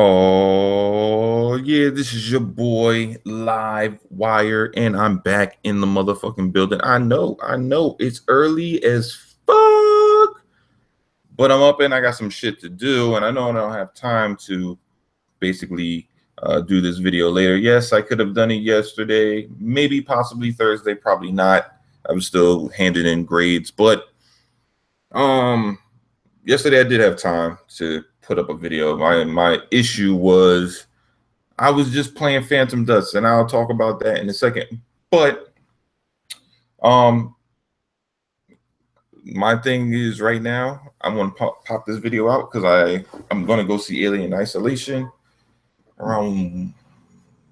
Oh, yeah, this is your boy Live Wire, and I'm back in the motherfucking building. I know, it's early as fuck, but I'm up and I got some shit to do, and I know I don't have time to basically do this video later. Yes, I could have done it yesterday, maybe possibly Thursday, probably not. I was still handing in grades, but yesterday I did have time to put up a video. My issue was I was just playing Phantom Dust, and I'll talk about that in a second. But my thing is right now I'm gonna pop this video out because I'm gonna go see Alien Isolation around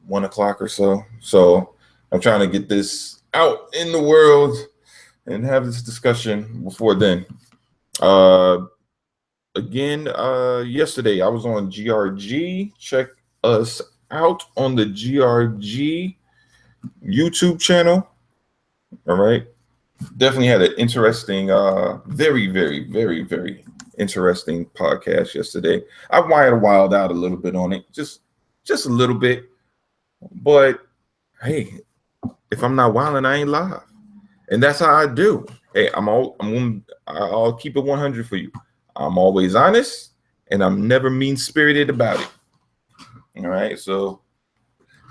1 o'clock or so. So I'm trying to get this out in the world and have this discussion before then. Again, yesterday I was on GRG. Check us out on the GRG YouTube channel. All right. Definitely had an interesting, very, very, very, very interesting podcast yesterday. I wild out a little bit on it, just a little bit. But hey, if I'm not wilding, I ain't live, and that's how I do. Hey, I'll keep it 100 for you. I'm always honest, and I'm never mean-spirited about it. All right, so,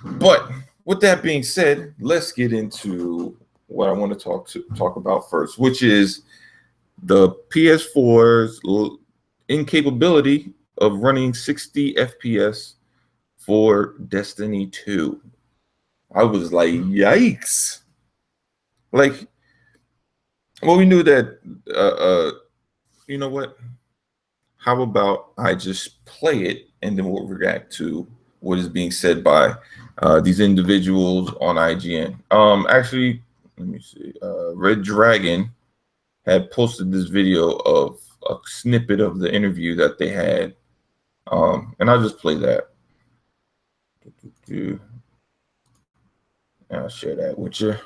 but with that being said, let's get into what I want to talk about first, which is the PS4's incapability of running 60 FPS for Destiny 2. I was like, yikes. Like, well, we knew that, you know what? How about I just play it and then we'll react to what is being said by these individuals on IGN. Actually, let me see. Red Dragon had posted this video of a snippet of the interview that they had. And I'll just play that. I'll share that with you.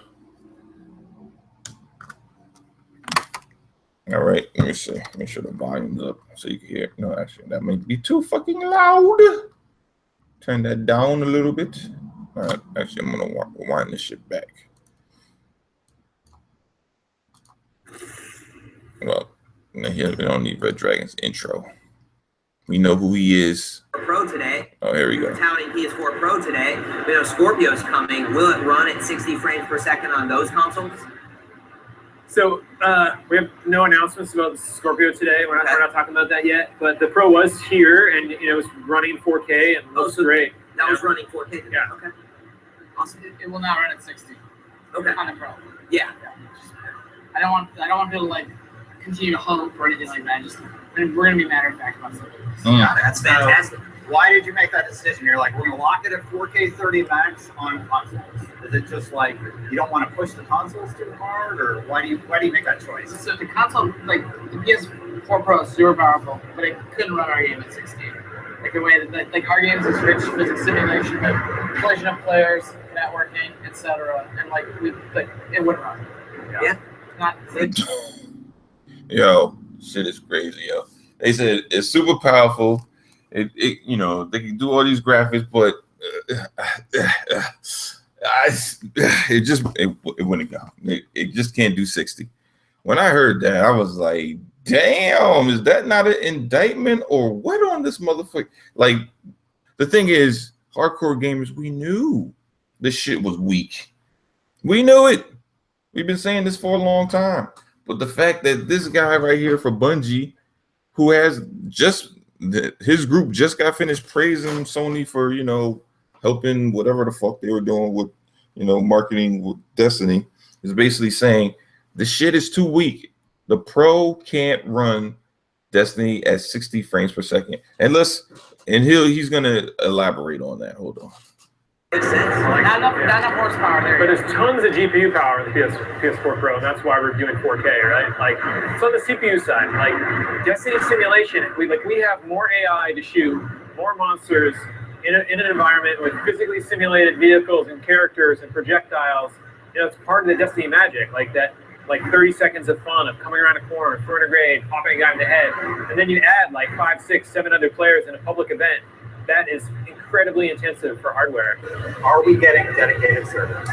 All right, let me see. Make sure the volume's up so you can hear. No, actually, that might be too fucking loud. Turn that down a little bit. All right, actually, I'm gonna wind this shit back. Well, here we don't need Red Dragon's intro. We know who he is. Pro today. Oh, here we go. Touting PS4 Pro today. We know Scorpio's coming. Will it run at 60 frames per second on those consoles? So we have no announcements about Scorpio today. We're not talking about that yet. But the Pro was here, and it was running 4K and looks great. That was running 4K today. Yeah. Okay. Awesome. It will not run at 60. Okay. On the Pro. Yeah. I don't want to be able to like continue to hope or anything like that. We're gonna be matter of fact about something. Yeah, that's fantastic. Why did you make that decision? You're like, we're going to lock it at 4K 30 max on consoles. Is it just like you don't want to push the consoles too hard, or why do you make that choice? So the console, like the PS4 Pro, is super powerful, but it couldn't run our game at 60. Like the way that like our games is rich physics simulation, but collision of players, networking, etc. And it wouldn't run. Yeah. Not. Yo, shit is crazy, yo. They said it's super powerful. It you know, they can do all these graphics, but it wouldn't go. It just can't do 60. When I heard that, I was like, damn, is that not an indictment or what on this motherfucker? Like, the thing is, hardcore gamers, we knew this shit was weak. We knew it. We've been saying this for a long time. But the fact that this guy right here for Bungie, who has his group just got finished praising Sony for, you know, helping whatever the fuck they were doing with, you know, marketing with Destiny, is basically saying the shit is too weak. The Pro can't run Destiny at 60 frames per second. And he's gonna elaborate on that. Hold on. Makes sense. Not enough horsepower there. But there's tons of GPU power in the PS4 Pro, and that's why we're doing 4K, right? Like, it's on the CPU side. Like, Destiny simulation, we have more AI to shoot, more monsters in an environment with physically simulated vehicles and characters and projectiles. You know, it's part of the Destiny magic, like that, like 30 seconds of fun of coming around a corner, throwing a grenade, popping a guy in the head, and then you add like 5, 6, 7 other players in a public event. that is incredibly intensive for hardware. Are we getting dedicated servers?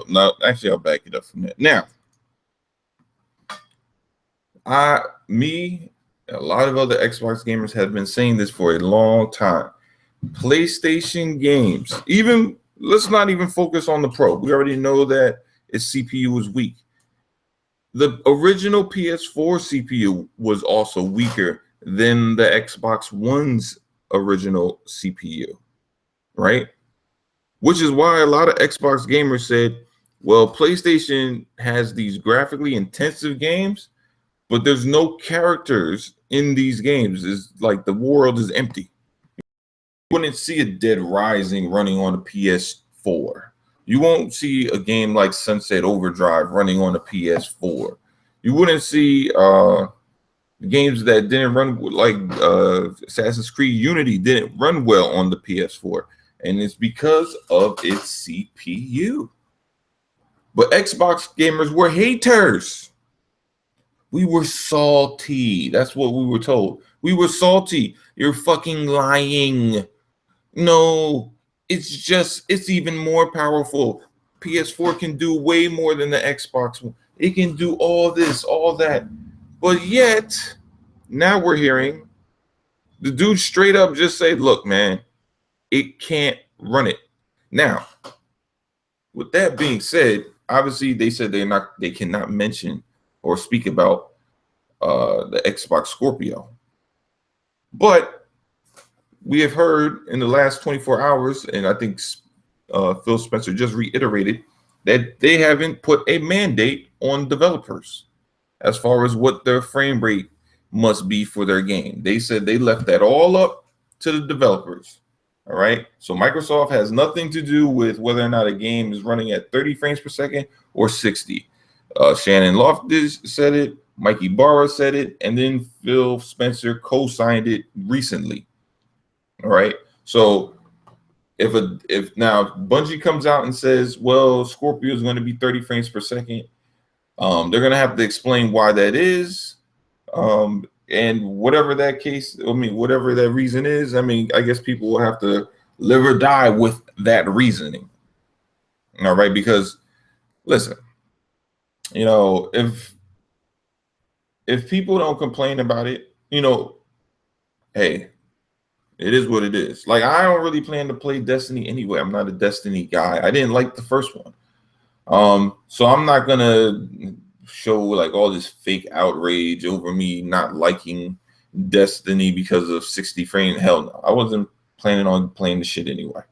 No, actually, I'll back it up from that. Now, a lot of other Xbox gamers have been saying this for a long time. PlayStation games, even let's not even focus on the Pro. We already know that its CPU is weak. The original PS4 CPU was also weaker than the Xbox One's original CPU, right? Which is why a lot of Xbox gamers said, well, PlayStation has these graphically intensive games, but there's no characters in these games. It's like the world is empty. You wouldn't see a Dead Rising running on a PS4. You won't see a game like Sunset Overdrive running on a PS4. You wouldn't see games that didn't run, like Assassin's Creed Unity didn't run well on the PS4. And it's because of its CPU. But Xbox gamers were haters. We were salty. That's what we were told. We were salty. You're fucking lying. No, it's even more powerful. PS4 can do way more than the Xbox One. It can do all this, all that. But yet, now we're hearing the dude straight up just say, look, man, it can't run it. Now, with that being said, obviously they said they cannot mention or speak about the Xbox Scorpio. But we have heard in the last 24 hours, and I think Phil Spencer just reiterated that they haven't put a mandate on developers as far as what their frame rate must be for their game. They said they left that all up to the developers. All right. So Microsoft has nothing to do with whether or not a game is running at 30 frames per second or 60. Shannon Loftus said it, Mikey Barra said it, and then Phil Spencer co-signed it recently. All right. So if now Bungie comes out and says, well, Scorpio is going to be 30 frames per second, they're going to have to explain why that is. And whatever that case, whatever that reason is, I guess people will have to live or die with that reasoning. All right. Because listen, if people don't complain about it, hey, it is what it is. Like, I don't really plan to play Destiny anyway. I'm not a Destiny guy. I didn't like the first one. So I'm not gonna show like all this fake outrage over me not liking Destiny because of 60 frames. Hell no. I wasn't planning on playing the shit anyway.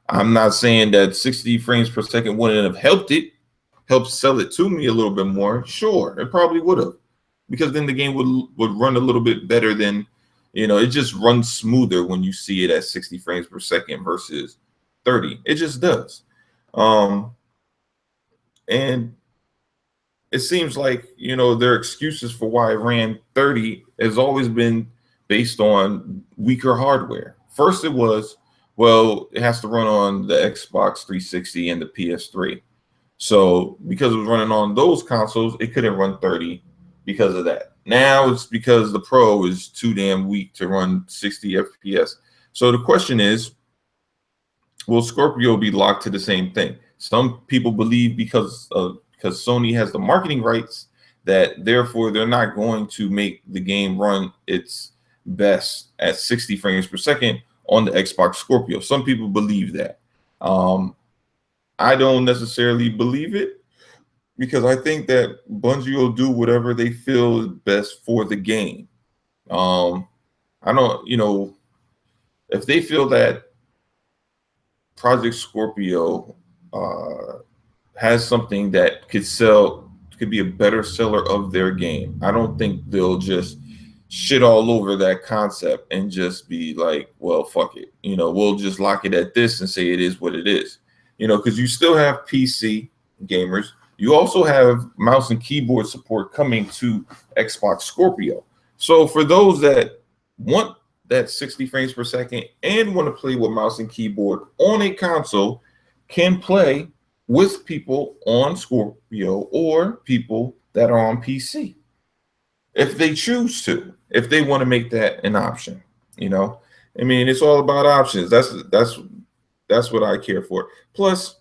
I'm not saying that 60 frames per second wouldn't have helped sell it to me a little bit more. Sure, it probably would have. Because then the game would run a little bit better than, it just runs smoother when you see it at 60 frames per second versus 30. It just does. And it seems like, their excuses for why it ran 30 has always been based on weaker hardware. First it was, well, it has to run on the Xbox 360 and the PS3. So because it was running on those consoles, it couldn't run 30 because of that. Now it's because the Pro is too damn weak to run 60 FPS. So the question is, will Scorpio be locked to the same thing? Some people believe because Sony has the marketing rights that therefore they're not going to make the game run its best at 60 frames per second on the Xbox Scorpio. Some people believe that. I don't necessarily believe it, because I think that Bungie will do whatever they feel is best for the game. I don't, if they feel that Project Scorpio has something that could be a better seller of their game, I don't think they'll just shit all over that concept and just be like, well, fuck it. We'll just lock it at this and say it is what it is. Because you still have PC gamers. You also have mouse and keyboard support coming to Xbox Scorpio. So for those that want that 60 frames per second and want to play with mouse and keyboard on a console, can play with people on Scorpio or people that are on PC, if they choose to, if they want to make that an option. I mean, it's all about options. That's what I care for. Plus,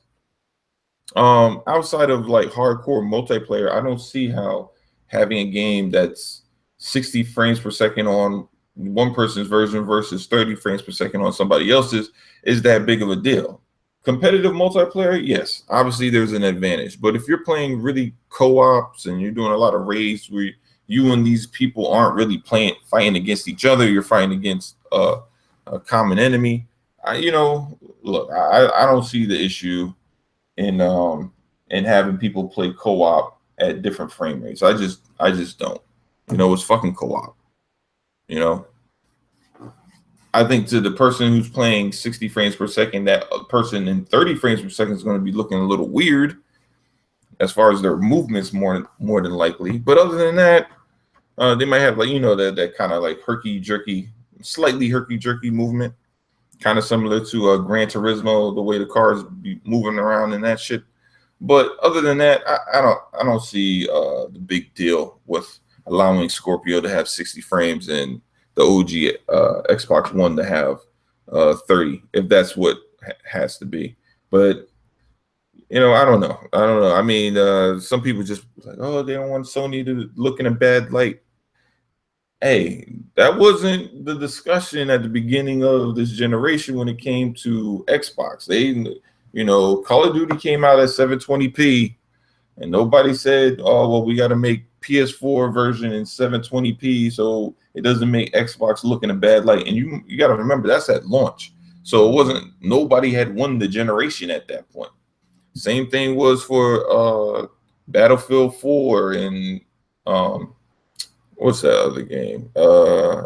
outside of like hardcore multiplayer, I don't see how having a game that's 60 frames per second on one person's version versus 30 frames per second on somebody else's is that big of a deal. Competitive multiplayer, yes, obviously there's an advantage. But if you're playing really co-ops and you're doing a lot of raids where you and these people aren't really fighting against each other, you're fighting against a common enemy. Look, I don't see the issue in having people play co-op at different frame rates. I just don't. It's fucking co-op. I think to the person who's playing 60 frames per second, that person in 30 frames per second is going to be looking a little weird as far as their movements more than likely. But other than that, they might have like that kind of like slightly herky jerky movement, kind of similar to Gran Turismo, the way the cars be moving around and that shit. But other than that, I don't see the big deal with allowing Scorpio to have 60 frames and the OG Xbox One to have 30, if that's what has to be. But I don't know. I mean, some people just like, oh, they don't want Sony to look in a bad light. Hey, that wasn't the discussion at the beginning of this generation when it came to Xbox. Call of Duty came out at 720p, and nobody said, oh, well, we got to make PS4 version in 720p so it doesn't make Xbox look in a bad light. And you got to remember, that's at launch. So it wasn't, nobody had won the generation at that point. Same thing was for Battlefield 4 and what's that other game?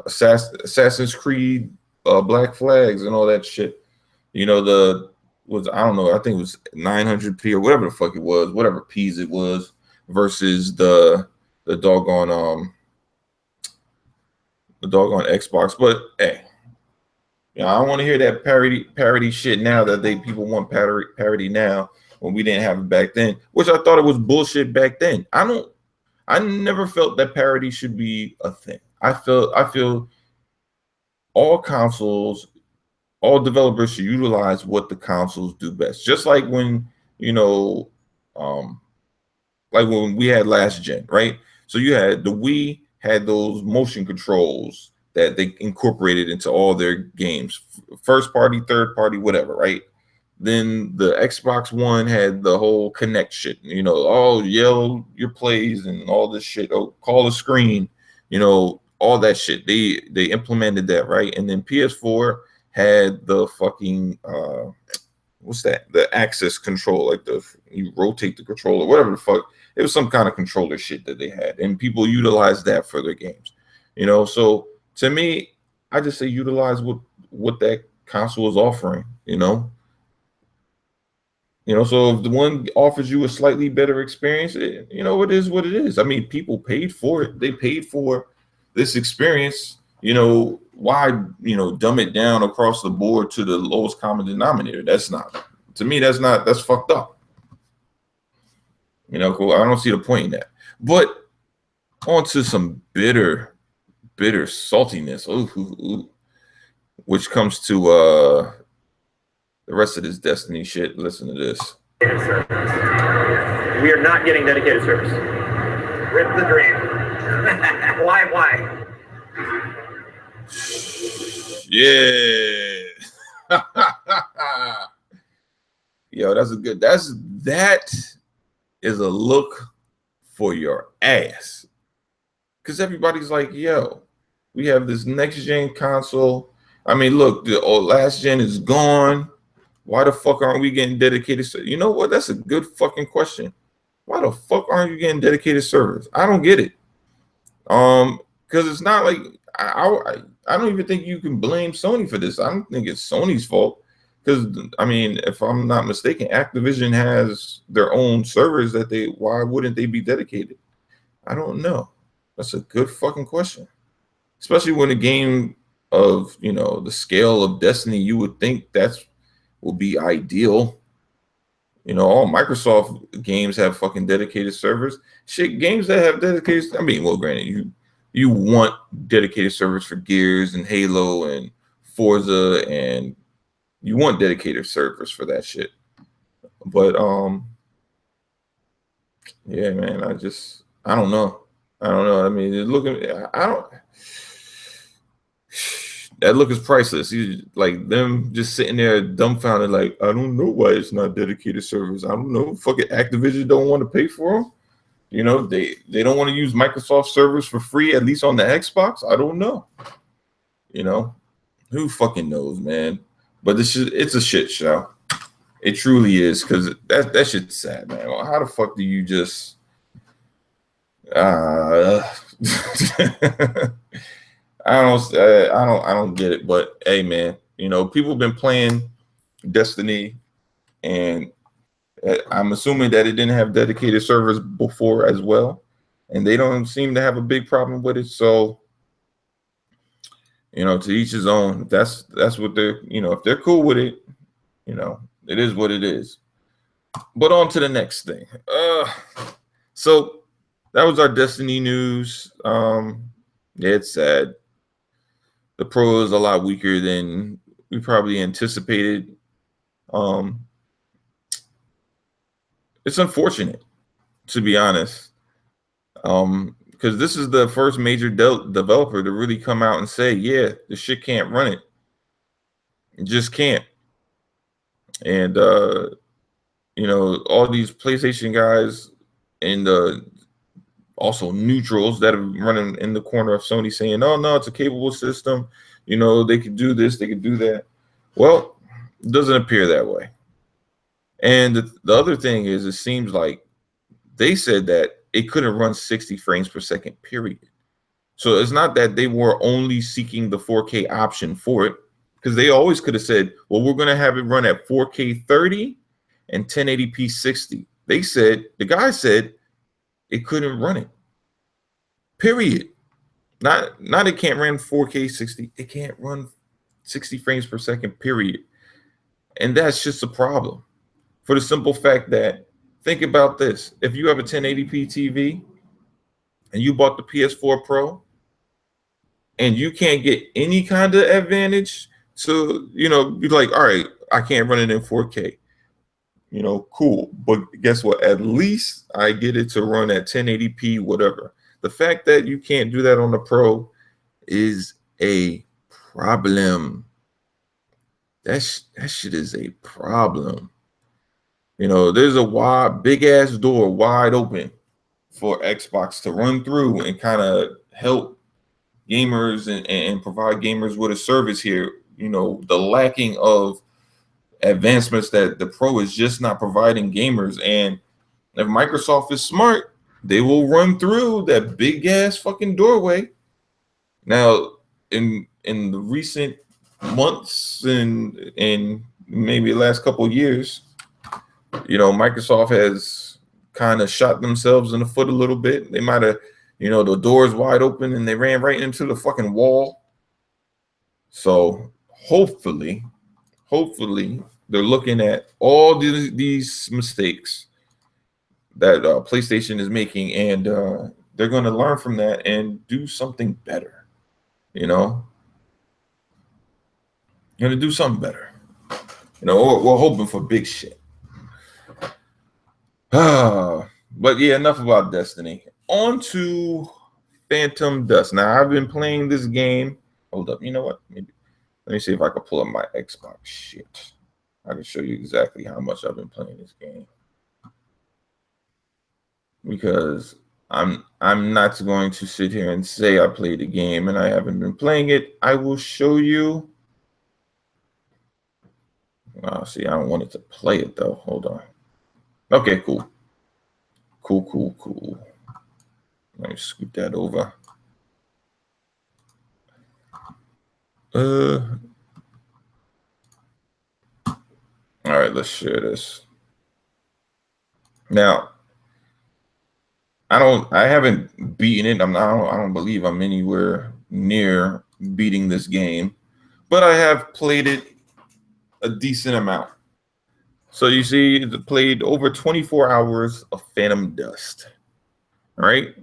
Assassin's Creed, Black Flags and all that shit. I don't know, I think it was 900p or whatever the fuck it was, whatever P's it was, versus the doggone Xbox. But hey, I don't want to hear that parody shit now that people want parody now when we didn't have it back then, which I thought it was bullshit back then. I never felt that parody should be a thing. I feel all consoles, all developers should utilize what the consoles do best. Just like when, like when we had last gen, right? So you had the Wii had those motion controls that they incorporated into all their games, first party, third party, whatever, right? Then the Xbox One had the whole Connect shit, yell your plays and all this shit, call a screen, all that shit. They implemented that, right? And then PS4 had the fucking what's that? The access control, like you rotate the controller, whatever the fuck. It was some kind of controller shit that they had, and people utilized that for their games. So to me, I just say utilize what that console is offering. So if the one offers you a slightly better experience, it is what it is. I mean, people paid for it. They paid for this experience. Why, dumb it down across the board to the lowest common denominator? That's fucked up. Cool. I don't see the point in that. But on to some bitter saltiness, which comes to the rest of this Destiny shit. Listen to this. We are not getting dedicated service. Rip the dream. Why? Yeah. Yo, that is a look for your ass. Because everybody's like, yo, we have this next gen console. I mean, look, the last gen is gone. Why the fuck aren't we getting dedicated? You know what? That's a good fucking question. Why the fuck aren't you getting dedicated servers? I don't get it. Because it's not like I don't even think you can blame Sony for this. I don't think it's Sony's fault. Because I mean, if I'm not mistaken, Activision has their own servers why wouldn't they be dedicated? I don't know. That's a good fucking question. Especially when a game of the scale of Destiny, you would think will be ideal. All Microsoft games have fucking dedicated servers. Shit, games that have dedicated, I mean, well, granted, you want dedicated servers for Gears and Halo and Forza, and you want dedicated servers for that shit. But yeah, man, I don't know. I mean, that look is priceless. Like them just sitting there dumbfounded, like, I don't know why it's not dedicated servers. I don't know. Fucking Activision don't want to pay for them. You know, they don't want to use Microsoft servers for free, at least on the Xbox. I don't know. You know, who fucking knows, man? But it's a shit show. It truly is, because that shit's sad, man. Well, how the fuck do you just I don't get it. But hey, man, you know, people have been playing Destiny, and I'm assuming that it didn't have dedicated servers before as well, and they don't seem to have a big problem with it. So, you know, to each his own. That's what they're, you know, if they're cool with it, you know, it is what it is. But on to the next thing. So that was our Destiny news. Yeah, it's sad. The Pro is a lot weaker than we probably anticipated. It's unfortunate, to be honest, because this is the first major developer to really come out and say, yeah, the shit can't run it. It just can't. And, you know, all these PlayStation guys and also neutrals that are running in the corner of Sony saying, oh, no, it's a capable system. You know, they could do this, they could do that. Well, it doesn't appear that way. And the other thing is, it seems like they said that it couldn't run 60 frames per second, period. So it's not that they were only seeking the 4K option for it, because they always could have said, well, we're going to have it run at 4K 30 and 1080p 60. They said, the guy said it couldn't run it, period. Not it can't run 4K 60. It can't run 60 frames per second, period. And that's just a problem. For the simple fact that, think about this. If you have a 1080p TV and you bought the PS4 Pro and you can't get any kind of advantage, so, you know, you're like, all right, I can't run it in 4K. You know, cool. But guess what? At least I get it to run at 1080p, whatever. The fact that you can't do that on the Pro is a problem. That shit is a problem. You know, there's a big ass door wide open for Xbox to run through and kind of help gamers and provide gamers with a service here. You know, the lacking of advancements that the Pro is just not providing gamers. And if Microsoft is smart, they will run through that big ass fucking doorway. Now, in the recent months and maybe the last couple of years, you know, Microsoft has kind of shot themselves in the foot a little bit. They might have, you know, the doors wide open and they ran right into the fucking wall. So hopefully they're looking at all these mistakes that PlayStation is making, and they're going to learn from that and do something better. You know, going to do something better. You know, we're hoping for big shit. But yeah, enough about Destiny. On to Phantom Dust. Now, I've been playing this game. Hold up. You know what? Maybe let me see if I can pull up my Xbox shit. I can show you exactly how much I've been playing this game. Because I'm not going to sit here and say I played the game and I haven't been playing it. I will show you. See, I don't want it to play it though. Hold on. Okay, cool. Cool. Let me scoot that over. All right, let's share this. Now, I haven't beaten it. I don't believe I'm anywhere near beating this game, but I have played it a decent amount. So you see, it played over 24 hours of Phantom Dust. All right,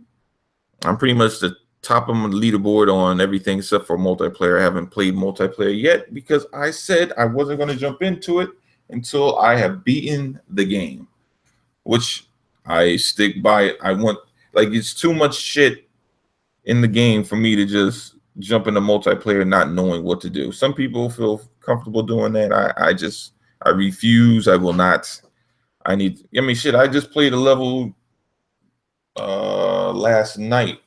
I'm pretty much the top of my leaderboard on everything except for multiplayer. I haven't played multiplayer yet because I said I wasn't going to jump into it until I have beaten the game, which I stick by it. I want, like, it's too much shit in the game for me to just jump into multiplayer not knowing what to do. Some people feel comfortable doing that. I refuse. I will not. I mean, shit, I just played a level last night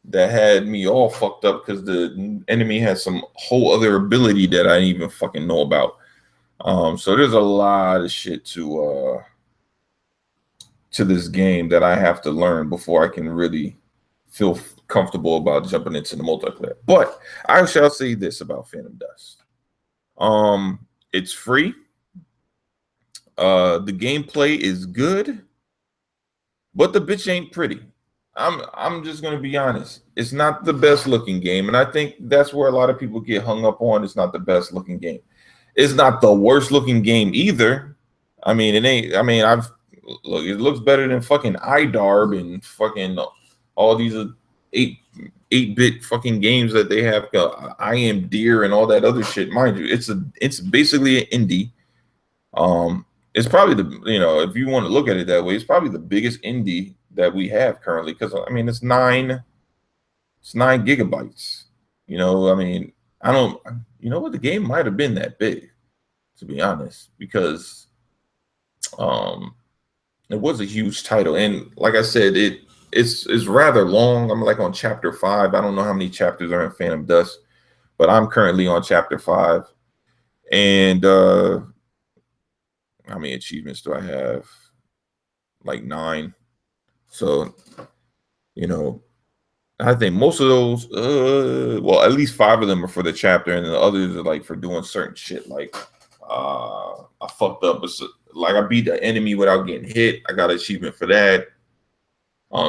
that had me all fucked up because the enemy has some whole other ability that I didn't even fucking know about. So there's a lot of shit to this game that I have to learn before I can really feel comfortable about jumping into the multiplayer. But I shall say this about Phantom Dust. It's free. The gameplay is good, but the bitch ain't pretty. I'm just gonna be honest. It's not the best looking game, and I think that's where a lot of people get hung up on. It's not the best looking game. It's not the worst looking game either. I mean, it ain't. I mean, look. It looks better than fucking iDarb and fucking all these 8-bit fucking games that they have. I Am Deer and all that other shit. Mind you, it's basically an indie. It's probably if you want to look at it that way, it's probably the biggest indie that we have currently, because I mean it's 9 gigabytes. I mean, I don't, what, the game might have been that big, to be honest, because it was a huge title, and like I said, it's rather long. I'm like on chapter 5. I don't know how many chapters are in Phantom Dust, but I'm currently on chapter 5. And how many achievements do I have? Like 9. So, I think most of those, well, at least 5 of them are for the chapter, and the others are like for doing certain shit. Like, I fucked up. Like, I beat the enemy without getting hit. I got an achievement for that.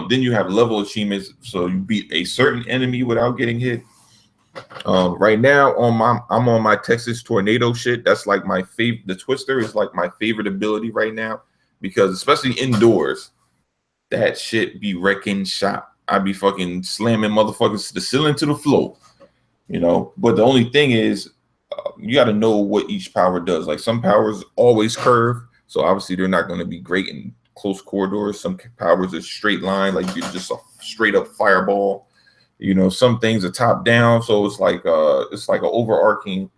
Then you have level achievements, so you beat a certain enemy without getting hit. Right now, I'm on my Texas Tornado shit. That's like my favorite. The Twister is like my favorite ability right now, because especially indoors, that shit be wrecking shop. I be fucking slamming motherfuckers to the ceiling, to the floor, But the only thing is, you got to know what each power does. Like, some powers always curve, so obviously they're not going to be great in close corridors. Some powers are straight line, like you're just a straight up fireball. Some things are top down, so it's like an overarching,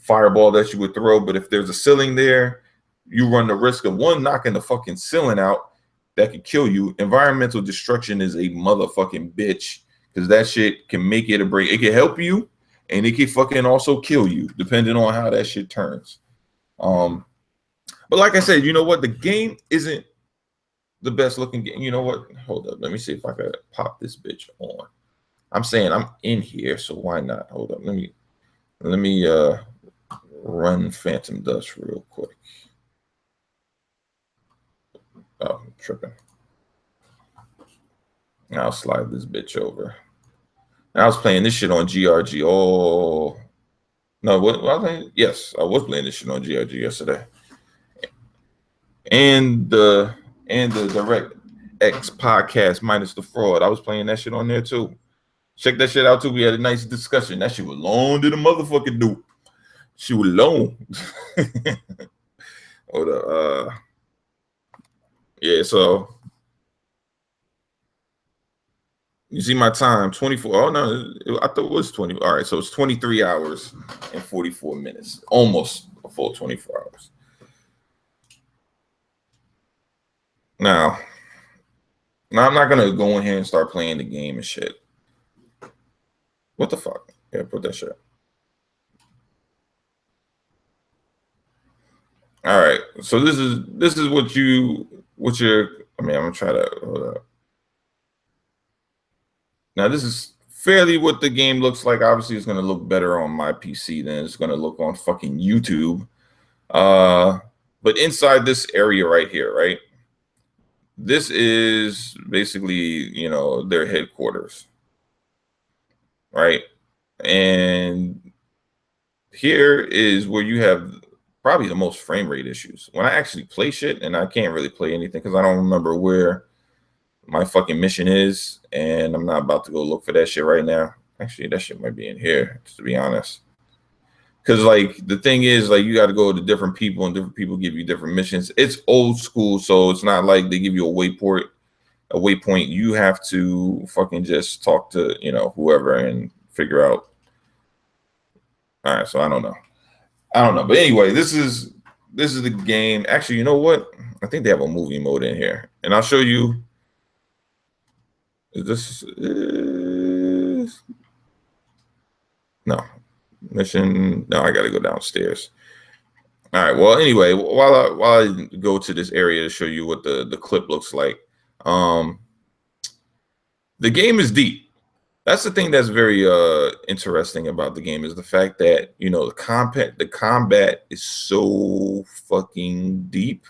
fireball that you would throw. But if there's a ceiling there, you run the risk of one knocking the fucking ceiling out that could kill you. Environmental destruction is a motherfucking bitch, because that shit can make it or break. It can help you, and it can fucking also kill you, depending on how that shit turns. But like I said, you know what? The game isn't the best looking game. You know what? Hold up. Let me see if I could pop this bitch on. I'm saying I'm in here, so why not? Hold up. Let me run Phantom Dust real quick. Oh, I'm tripping. I'll slide this bitch over. I was playing this shit on GRG. Oh no, what? Yes, I was playing this shit on GRG yesterday. And the Direct X podcast minus the fraud. I was playing that shit on there too. Check that shit out too. We had a nice discussion. That shit was long to the motherfucking dude. She was long. Hold up. Yeah, so you see my time, 24. Oh no, I thought it was 20. All right, so it's 23 hours and 44 minutes. Almost a full 24 hours. Now I'm not gonna go in here and start playing the game and shit. What the fuck? Yeah, put that shit. All right, so this is what you're. I mean, I'm gonna try to hold up. Now this is fairly what the game looks like. Obviously, it's gonna look better on my PC than it's gonna look on fucking YouTube. But inside this area right here, right? This is basically, their headquarters, right? And here is where you have probably the most frame rate issues. When I actually play shit, and I can't really play anything because I don't remember where my fucking mission is, and I'm not about to go look for that shit right now. Actually, that shit might be in here, to be honest. Because like the thing is, like you got to go to different people, and different people give you different missions. It's old school, so it's not like they give you a waypoint. You have to fucking just talk to whoever and figure out. All right, so I don't know, but anyway, this is the game. Actually, you know what? I think they have a movie mode in here, and I'll show you. This is no mission. No, I gotta go downstairs. All right. Well, anyway, while I go to this area to show you what the clip looks like, the game is deep. That's the thing that's very interesting about the game, is the fact that the combat is so fucking deep.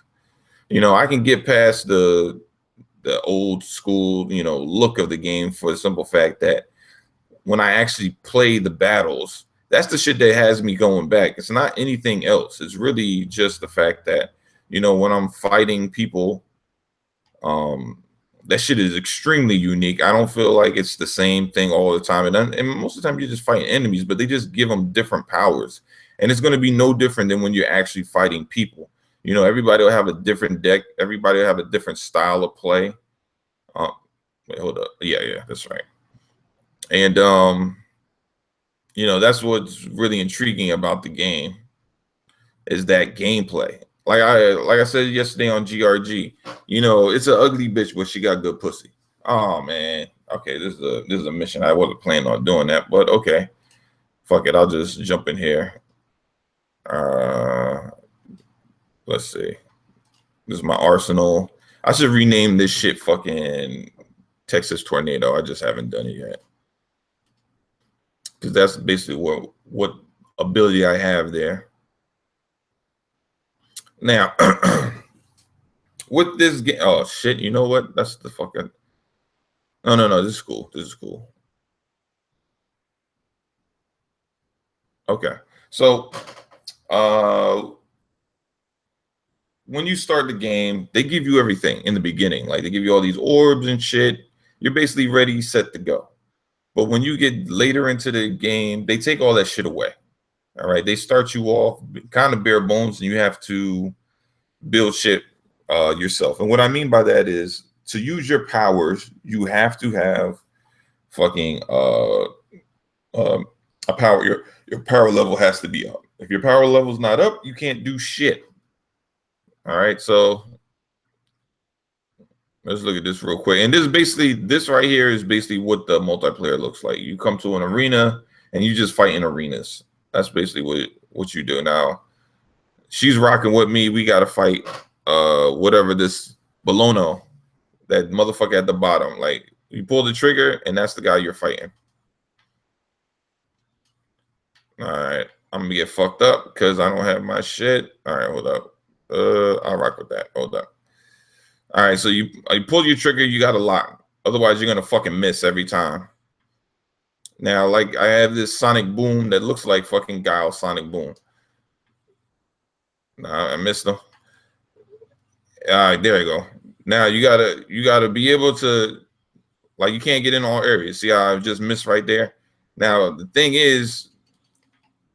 I can get past the old school look of the game for the simple fact that when I actually play the battles, that's the shit that has me going back. It's not anything else. It's really just the fact that when I'm fighting people, that shit is extremely unique. I don't feel like it's the same thing all the time. And most of the time you're just fighting enemies, but they just give them different powers. And it's going to be no different than when you're actually fighting people. Everybody will have a different deck. Everybody will have a different style of play. Wait, hold up. Yeah, that's right. And, that's what's really intriguing about the game, is that gameplay. Like I said yesterday on GRG, it's an ugly bitch, but she got good pussy. Oh man. Okay, this is a mission. I wasn't planning on doing that, but okay. Fuck it. I'll just jump in here. Let's see. This is my arsenal. I should rename this shit fucking Texas Tornado. I just haven't done it yet. Because that's basically what ability I have there. Now, with this game, oh shit, you know what? That's the fucking. No, this is cool. This is cool. Okay, so when you start the game, they give you everything in the beginning. Like they give you all these orbs and shit. You're basically ready, set to go. But when you get later into the game, they take all that shit away. All right, they start you off kind of bare bones, and you have to build shit yourself. And what I mean by that is, to use your powers, you have to have fucking a power. Your power level has to be up. If your power level is not up, you can't do shit. All right, so let's look at this real quick. And this right here is basically what the multiplayer looks like. You come to an arena and you just fight in arenas. That's basically what you do. Now, she's rocking with me. We got to fight whatever this Bolono, that motherfucker at the bottom. Like, you pull the trigger, and that's the guy you're fighting. All right. I'm going to get fucked up because I don't have my shit. All right, hold up. I'll rock with that. Hold up. All right, so you pull your trigger, you got to lock. Otherwise, you're going to fucking miss every time. Now, like, I have this sonic boom that looks like fucking Guile sonic boom. Nah, I missed them. All right, there you go. Now you gotta be able to, like, you can't get in all areas. See how I just missed right there? Now the thing is,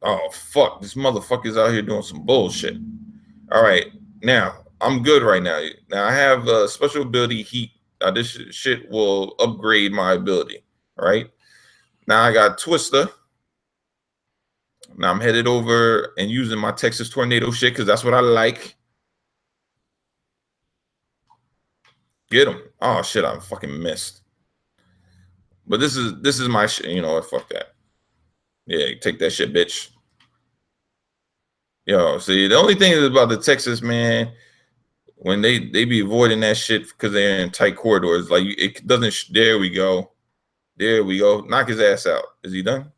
oh fuck, this motherfucker's out here doing some bullshit. All right, now I'm good right now. Now I have a special ability, heat. Now this shit will upgrade my ability. All right. Now I got Twister. Now I'm headed over and using my Texas Tornado shit because that's what I like. Get him. Oh shit, I fucking missed. But this is my shit. You know what? Fuck that. Yeah, take that shit, bitch. Yo, see, the only thing is about the Texas, man, when they be avoiding that shit because they're in tight corridors. Like, it doesn't. There we go. There we go. Knock his ass out. Is he done?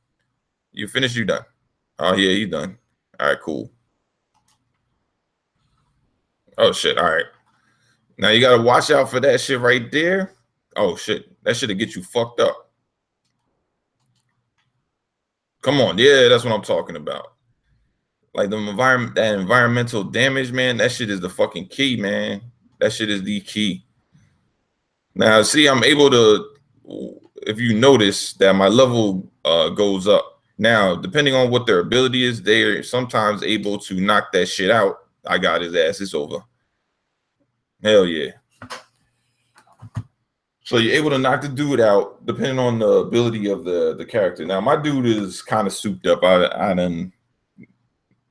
You finished? You done? Oh yeah, you done. All right, cool. Oh shit. All right. Now you gotta watch out for that shit right there. Oh shit. That shit'll get you fucked up. Come on. Yeah, that's what I'm talking about. Like the environmental damage, man, that shit is the fucking key, man. That shit is the key. Now, see, I'm able to, if you notice that my level goes up. Now, depending on what their ability is, they're sometimes able to knock that shit out. I got his ass. It's over. Hell yeah. So you're able to knock the dude out depending on the ability of the character. Now, my dude is kind of souped up. I done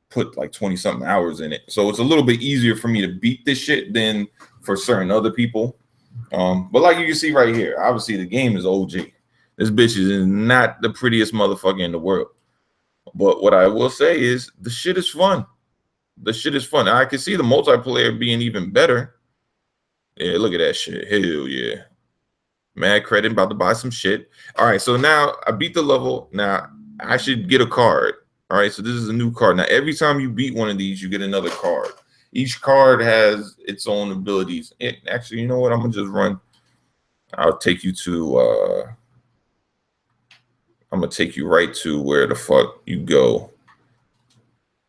put like 20 something hours in it. So it's a little bit easier for me to beat this shit than for certain other people. But like you can see right here, obviously the game is OG. This bitch is not the prettiest motherfucker in the world. But what I will say is the shit is fun. The shit is fun. I can see the multiplayer being even better. Yeah, look at that shit. Hell yeah. Mad credit, about to buy some shit. All right, so now I beat the level. Now I should get a card. All right, so this is a new card. Now every time you beat one of these, you get another card. Each card has its own abilities. Actually, you know what? I'm gonna just run. I'll take you to I'm gonna take you right to where the fuck you go.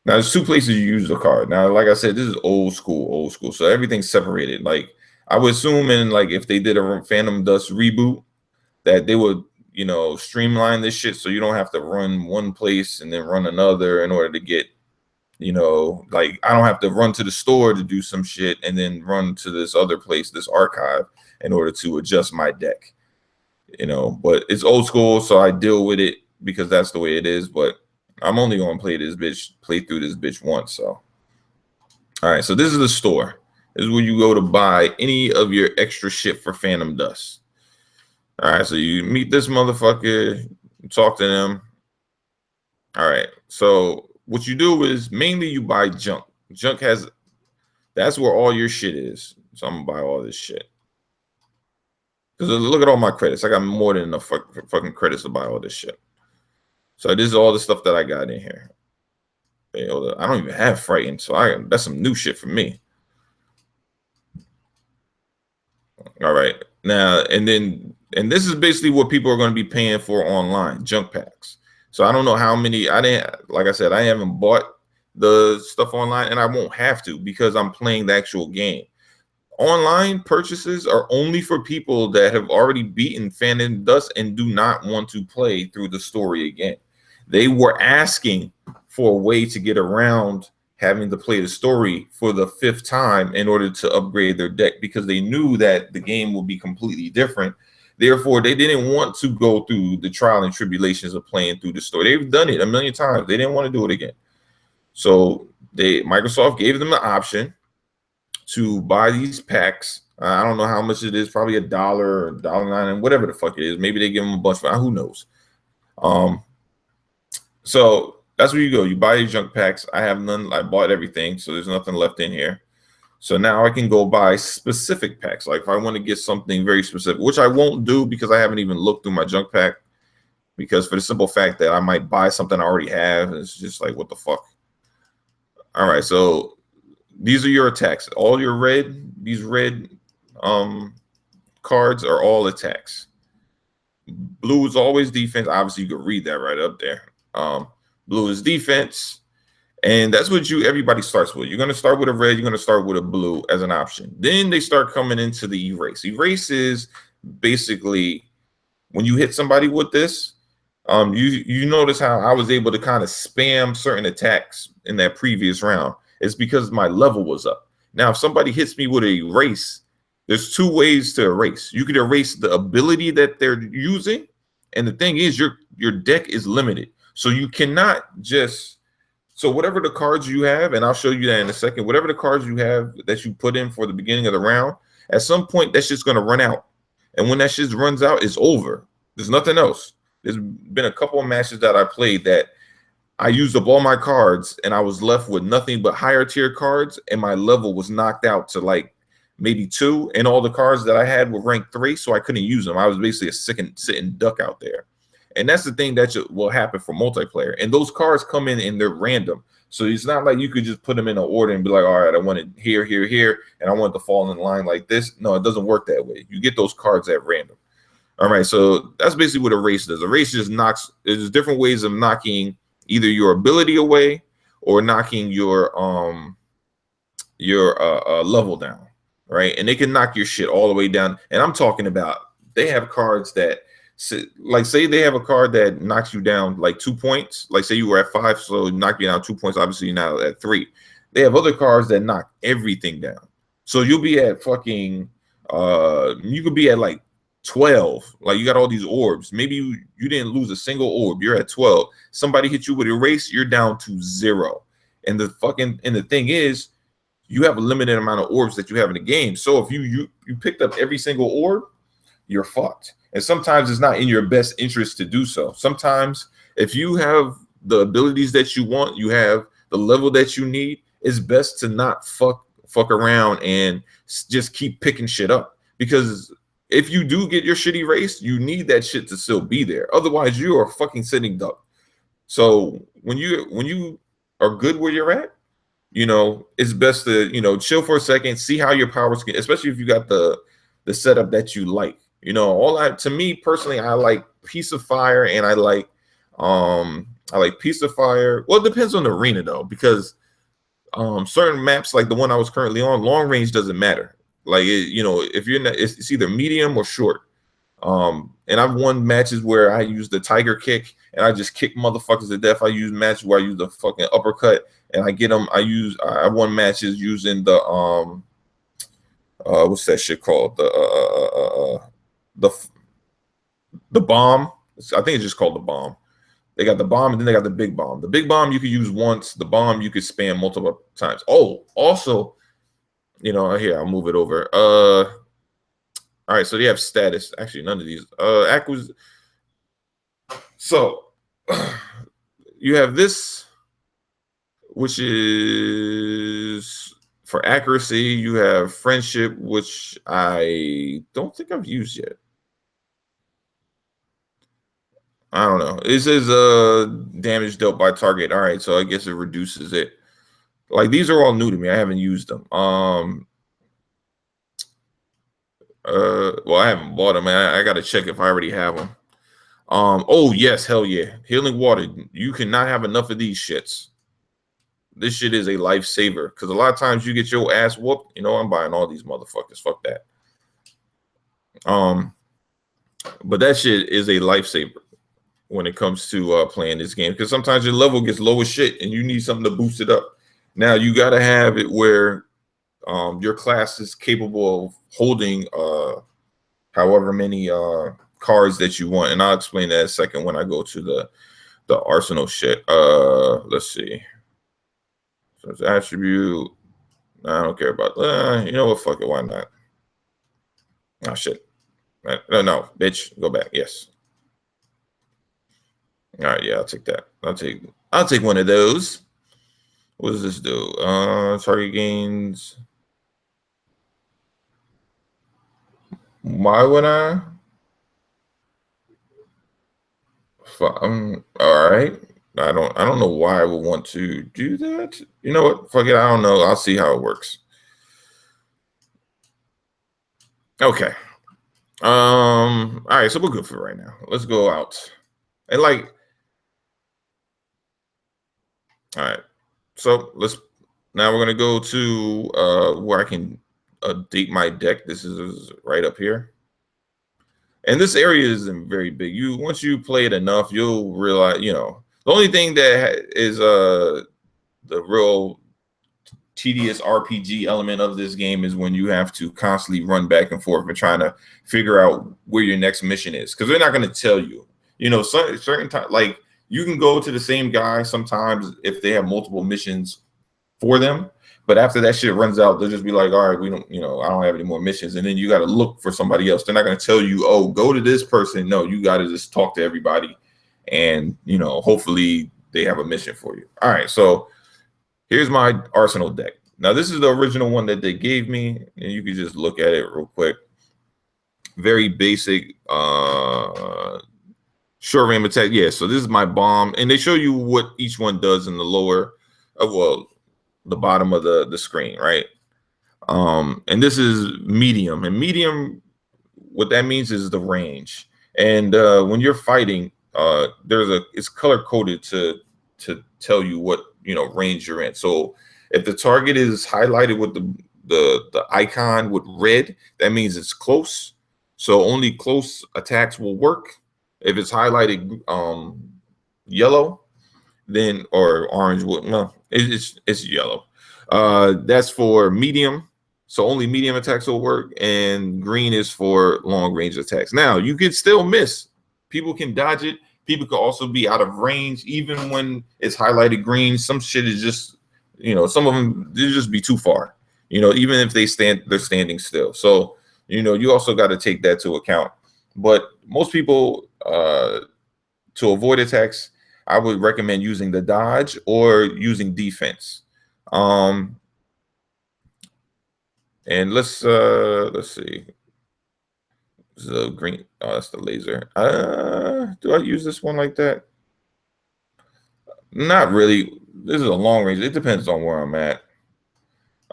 Now there's two places you use the card. Now, like I said, this is old school. So everything's separated. Like I would assume in like if they did a Phantom Dust reboot, that they would, you know, streamline this shit so you don't have to run one place and then run another in order to get, you know, like I don't have to run to the store to do some shit and then run to this other place, this archive, in order to adjust my deck. You know, but it's old school, so I deal with it because that's the way it is. But I'm only gonna play through this bitch once. So all right, so this is the store. This is where you go to buy any of your extra shit for Phantom Dust. All right, so you meet this motherfucker, talk to them. All right, so what you do is mainly you buy junk. Junk has, that's where all your shit is. So I'm gonna buy all this shit. Because look at all my credits. I got more than enough fucking credits to buy all this shit. So this is all the stuff that I got in here. I don't even have Frightened, so that's some new shit for me. All right. Now, and this is basically what people are going to be paying for online, junk packs. So I don't know how many, like I said, I haven't bought the stuff online and I won't have to because I'm playing the actual game. Online purchases are only for people that have already beaten Phantom Dust and do not want to play through the story again. They were asking for a way to get around having to play the story for the 5th time in order to upgrade their deck because they knew that the game would be completely different. Therefore, they didn't want to go through the trial and tribulations of playing through the story. They've done it a million times. They didn't want to do it again. So Microsoft gave them the option to buy these packs. I don't know how much it is, probably $1 or $1.09, whatever the fuck it is. Maybe they give them a bunch of, who knows. So that's where you go. You buy your junk packs. I have none. I bought everything, so there's nothing left in here. So now I can go buy specific packs. Like if I want to get something very specific, which I won't do because I haven't even looked through my junk pack, because for the simple fact that I might buy something I already have. And it's just like, what the fuck? All right, so these are your attacks. All your these red cards are all attacks. Blue is always defense. Obviously, you can read that right up there. Blue is defense. And that's what everybody starts with. You're going to start with a red. You're going to start with a blue as an option. Then they start coming into the erase. Erase is basically when you hit somebody with this, you notice how I was able to kind of spam certain attacks in that previous round. It's because my level was up. Now, if somebody hits me with a erase, there's 2 ways to erase. You could erase the ability that they're using. And the thing is, your deck is limited. So you cannot just, so whatever the cards you have, and I'll show you that in a second, whatever the cards you have that you put in for the beginning of the round, at some point, that shit's going to run out. And when that shit runs out, it's over. There's nothing else. There's been a couple of matches that I played that I used up all my cards and I was left with nothing but higher tier cards, and my level was knocked out to like maybe 2, and all the cards that I had were ranked 3, so I couldn't use them. I was basically a sitting duck out there. And that's the thing that will happen for multiplayer. And those cards come in and they're random. So it's not like you could just put them in an order and be like, all right, I want it here, here, here, and I want it to fall in line like this. No, it doesn't work that way. You get those cards at random. All right, so that's basically what a race does. A race just knocks, there's different ways of knocking either your ability away or knocking your level down. right? And they can knock your shit all the way down. And I'm talking about they have cards that, like, say they have a card that knocks you down like 2 points. Like, say you were at 5, so knock you down 2 points. Obviously, you're now at 3. They have other cards that knock everything down. So you'll be at fucking, you could be at like 12. Like, you got all these orbs. Maybe you didn't lose a single orb. You're at 12. Somebody hit you with erase, you're down to 0. And the thing is, you have a limited amount of orbs that you have in the game. So if you picked up every single orb, you're fucked. And sometimes it's not in your best interest to do so. Sometimes if you have the abilities that you want, you have the level that you need, it's best to not fuck around and just keep picking shit up. Because if you do get your shit erased, you need that shit to still be there. Otherwise, you are fucking sitting duck. So when you are good where you're at, it's best to, chill for a second, see how your powers get, especially if you got the setup that you like. To me personally, I like Piece of Fire, and I like Piece of Fire. Well, it depends on the arena though, because certain maps like the one I was currently on, long range doesn't matter. Like, if you're not, it's either medium or short. And I've won matches where I use the tiger kick and I just kick motherfuckers to death. I use matches where I use the fucking uppercut and I get them. I won matches using the what's that shit called? The bomb. I think it's just called the bomb. They got the bomb and then they got the big bomb. The big bomb you could use once. The bomb you could spam multiple times. Oh, also, here, I'll move it over. All right, so they have status. Actually, none of these. So you have this, which is for accuracy. You have friendship, which I don't think I've used yet. I don't know. It says damage dealt by target. All right, so I guess it reduces it. Like, these are all new to me. I haven't used them. Well, I haven't bought them. I got to check if I already have them. Oh yes, hell yeah. Healing water. You cannot have enough of these shits. This shit is a lifesaver, because a lot of times you get your ass whooped. I'm buying all these motherfuckers. Fuck that. But that shit is a lifesaver when it comes to playing this game, because sometimes your level gets low as shit and you need something to boost it up. Now you got to have it where your class is capable of holding however many cards that you want, and I'll explain that in a second when I go to the arsenal shit. Let's see. So it's attribute. I don't care about. You know what? Fuck it. Why not? Oh shit. No, bitch. Go back. Yes. All right. Yeah, I'll take that. I'll take one of those. What does this do? Target gains. Why would I? All right. I don't know why I would want to do that. You know what? Fuck it. I don't know. I'll see how it works. Okay. All right. So we're good for right now. Let's go out. And all right. So now we're going to go to where I can date my deck. This is right up here. And this area isn't very big. Once you play it enough, you'll realize, the only thing that is the real tedious RPG element of this game is when you have to constantly run back and forth and trying to figure out where your next mission is, because they're not going to tell you. Certain time, like, you can go to the same guy sometimes if they have multiple missions for them, but after that shit runs out, they'll just be like, all right, we don't, I don't have any more missions, and then you got to look for somebody else. They're not going to tell you, oh, go to this person. No, you got to just talk to everybody, and hopefully they have a mission for you. All right, so here's my arsenal deck. Now this is the original one that they gave me, and you can just look at it real quick. Very basic, short range attack. Yeah, so this is my bomb, and they show you what each one does in the lower, the bottom of the screen, right? And this is medium, and medium, what that means is the range. And when you're fighting, it's color coded to tell you what range you're in. So if the target is highlighted with the icon with red, that means it's close. So only close attacks will work. If it's highlighted yellow, then or orange would no, it's yellow. That's for medium. So only medium attacks will work, and green is for long range attacks. Now you can still miss. People can dodge it. People could also be out of range, even when it's highlighted green. Some shit is just, some of them they just be too far. Even if they're standing still. So you also got to take that to account. But most people, to avoid attacks, I would recommend using the dodge or using defense. And let's see. The green. Oh, that's the laser. Do I use this one like that? Not really. This is a long range. It depends on where I'm at.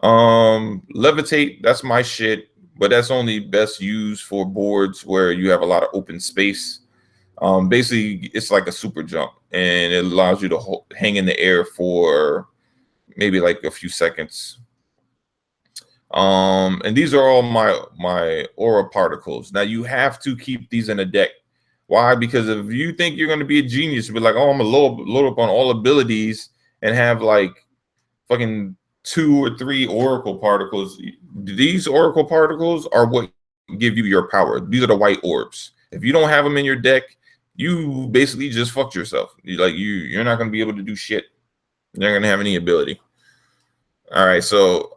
Levitate, that's my shit, but that's only best used for boards where you have a lot of open space. Basically, it's like a super jump, and it allows you to hang in the air for maybe like a few seconds. And these are all my aura particles. Now you have to keep these in a deck. Why? Because if you think you're going to be a genius, be like, oh, I'm gonna load up on all abilities and have like fucking 2 or 3 oracle particles. These oracle particles are what give you your power. These are the white orbs. If you don't have them in your deck, you basically just fucked yourself. You're not going to be able to do shit. You're not going to have any ability. All right, so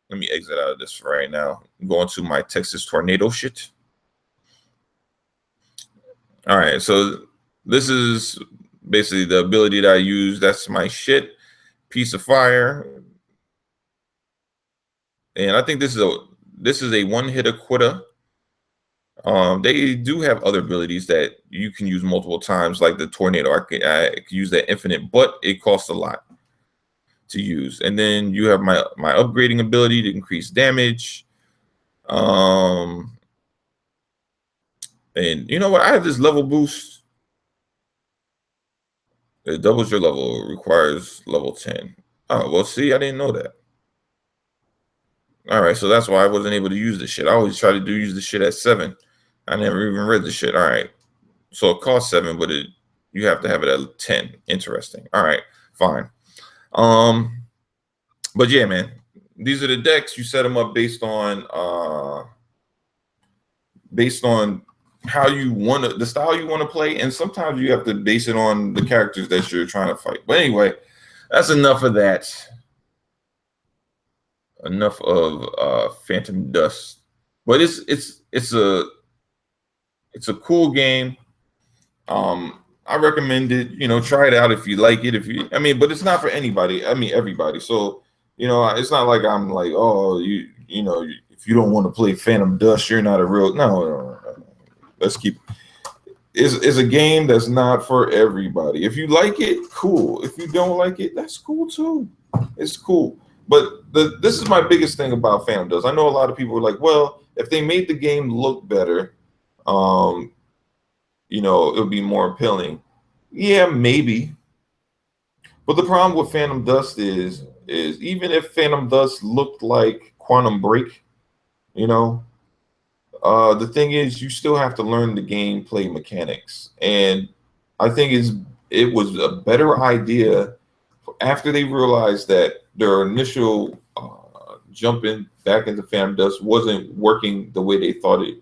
let me exit out of this right now. I'm going to my Texas tornado shit. All right, so this is basically the ability that I use. That's my shit. Piece of fire. And I think this is a one-hitter quitter. They do have other abilities that you can use multiple times, like the tornado. I can use that infinite, but it costs a lot to use. And then you have my upgrading ability to increase damage. And you know what? I have this level boost. It doubles your level, requires level 10. Oh, well, see, I didn't know that. All right, so that's why I wasn't able to use this shit. I always try to use the shit at 7. I never even read the shit. All right, so it costs 7, but you have to have it at 10. Interesting. All right, fine. But yeah, man, these are the decks. You set them up based on how you want to, the style you want to play, and sometimes you have to base it on the characters that you're trying to fight. But anyway, that's enough of that. Enough of Phantom Dust. But it's a cool game. I recommend it. Try it out if you like it. But it's not for anybody. Everybody. So it's not like I'm like, oh, if you don't want to play Phantom Dust, you're not a real. No. Let's keep. It's a game that's not for everybody. If you like it, cool. If you don't like it, that's cool too. It's cool. But this is my biggest thing about Phantom Dust. I know a lot of people are like, well, if they made the game look better, it would be more appealing. Yeah, maybe. But the problem with Phantom Dust is even if Phantom Dust looked like Quantum Break, the thing is you still have to learn the gameplay mechanics. And I think it was a better idea after they realized that their initial jumping back into Phantom Dust wasn't working the way they thought it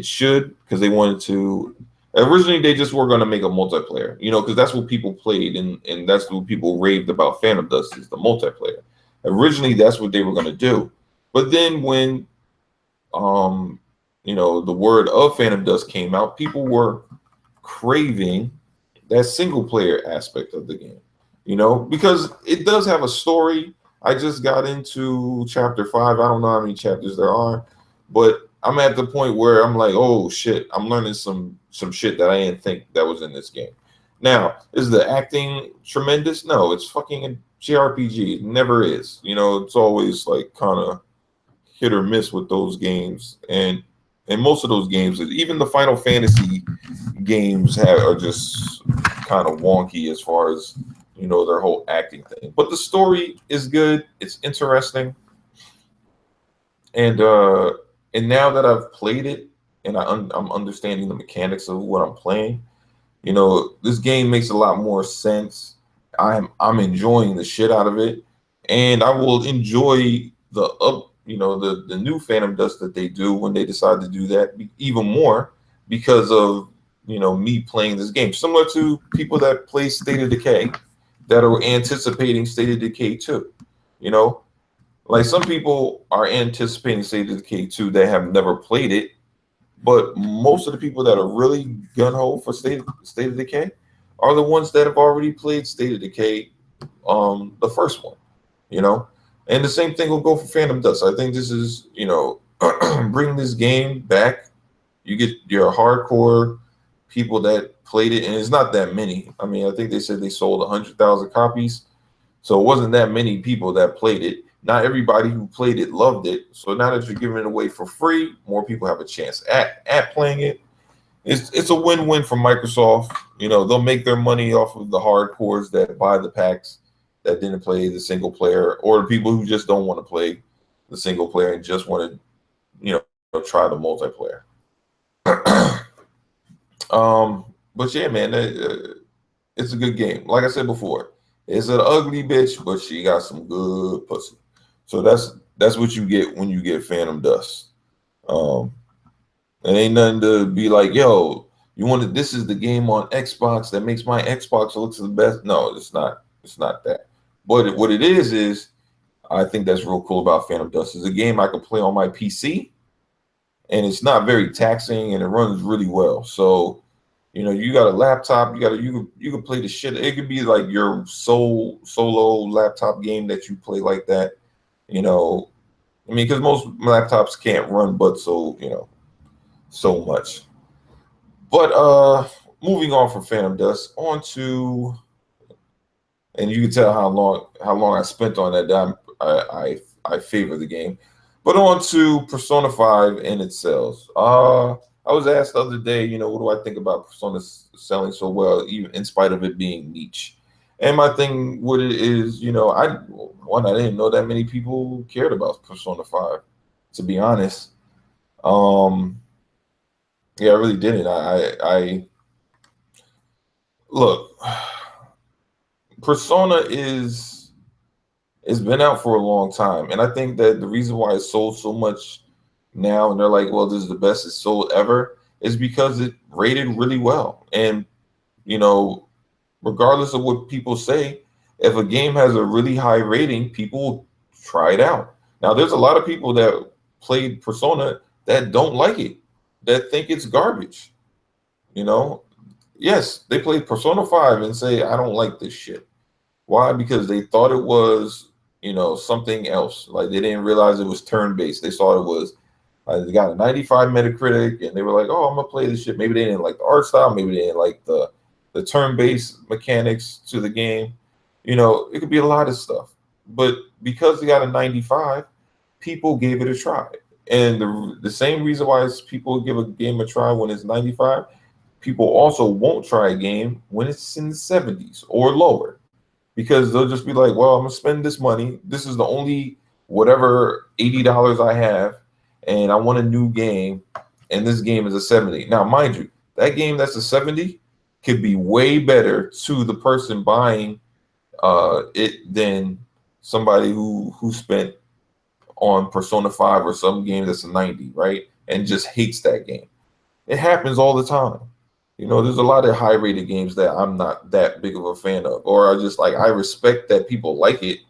should, because they wanted to. Originally, they just were going to make a multiplayer, because that's what people played, and that's what people raved about Phantom Dust is the multiplayer. Originally, that's what they were going to do, but then when, the word of Phantom Dust came out, people were craving that single player aspect of the game, because it does have a story. I just got into chapter 5. I don't know how many chapters there are, but I'm at the point where I'm like, oh shit, I'm learning some shit that I didn't think that was in this game. Now, is the acting tremendous? No, it's fucking a JRPG. It never is. It's always like kind of hit or miss with those games. And most of those games, even the Final Fantasy games are just kind of wonky as far as you know, their whole acting thing. But the story is good. It's interesting. And now that I've played it and I'm understanding the mechanics of what I'm playing, you know, this game makes a lot more sense. I'm enjoying the shit out of it, and I will enjoy you know, the new Phantom Dust that they do when they decide to do that even more because of, you know, me playing this game. Similar to people that play State of Decay that are anticipating State of Decay 2, you know. Like some people are anticipating State of Decay 2 that have never played it, but most of the people that are really gun-ho for State of Decay are the ones that have already played State of Decay, the first one, you know. And the same thing will go for Phantom Dust. I think this is, you know, bringing this game back. You get your hardcore people that played it, and it's not that many. I mean, I think they said they sold 100,000 copies, so it wasn't that many people that played it. Not everybody who played it loved it. So now that you're giving it away for free, more people have a chance at playing it. It's a win-win for Microsoft. You know, they'll make their money off of the hardcores that buy the packs that didn't play the single player, or the people who just don't want to play the single player and just want to, you know, try the multiplayer. But yeah, man, it's a good game. Like I said before, it's an ugly bitch, but she got some good pussy. So that's what you get when you get Phantom Dust. It ain't nothing to be like, yo, you want to, this is the game on Xbox that makes my Xbox look the best. No, it's not. It's not that. But what it is I think that's real cool about Phantom Dust. It's a game I can play on my PC, and it's not very taxing, and it runs really well. So, you know, you got a laptop, you can play the shit. It could be like your solo laptop game that you play like that. You know, I mean, because most laptops can't run but so, you know, so much. But moving on from Phantom Dust, on to, and you can tell how long I spent on that. I favor the game. But on to Persona 5 and its sales. I was asked the other day, you know, what do I think about Persona selling so well, even in spite of it being niche? And my thing with it is, you know, I didn't know that many people cared about Persona 5, to be honest. Yeah, I really didn't. I look, Persona it's been out for a long time, and I think that the reason why it sold so much now, and they're like, well, this is the best it's sold ever, is because it rated really well. And, you know, regardless of what people say, if a game has a really high rating, people will try it out. Now, there's a lot of people that played Persona that don't like it, that think it's garbage. You know, yes, they played Persona 5 and say, I don't like this shit. Why? Because they thought it was, you know, something else. Like, they didn't realize it was turn-based. They thought it was, they got a 95 Metacritic, and they were like, oh, I'm going to play this shit. Maybe they didn't like the art style. Maybe they didn't like the turn-based mechanics to the game. You know, it could be a lot of stuff. But because they got a 95, people gave it a try. And the same reason why people give a game a try when it's 95, people also won't try a game when it's in the 70s or lower. Because they'll just be like, well, I'm going to spend this money. This is the only whatever $80 I have, and I want a new game, and this game is a 70. Now, mind you, that game that's a 70 could be way better to the person buying it than somebody who spent on Persona 5 or some game that's a 90, right? And just hates that game. It happens all the time. You know, there's a lot of high-rated games that I'm not that big of a fan of, or I just like, I respect that people like it,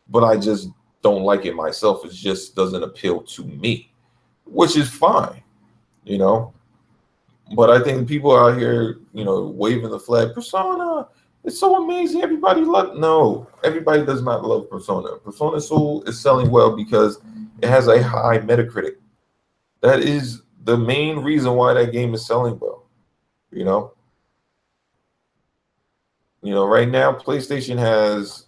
but I just don't like it myself. It just doesn't appeal to me, which is fine, you know. But I think people out here, you know, waving the flag, Persona, it's so amazing. Everybody love. No, everybody does not love Persona. Persona is selling well because it has a high Metacritic. That is the main reason why that game is selling well. You know, right now PlayStation has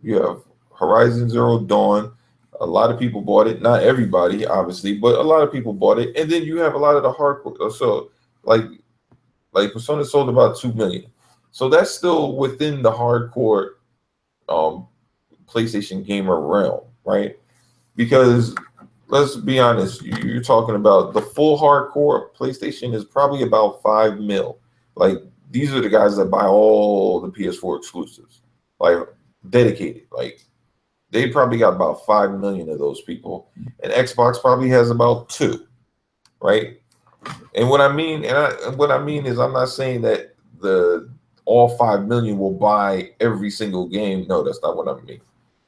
you have Horizon Zero Dawn. A lot of people bought it. Not everybody, obviously, but a lot of people bought it. And then you have a lot of the hardcore. So like Persona sold about 2 million. So that's still within the hardcore PlayStation gamer realm, right? Because let's be honest, you're talking about the full hardcore PlayStation is probably about 5 mil. Like these are the guys that buy all the PS4 exclusives, like dedicated. Like they probably got about 5 million of those people, and Xbox probably has about 2, right? And what I mean, what I mean is, I'm not saying that the all 5 million will buy every single game. No, that's not what I mean.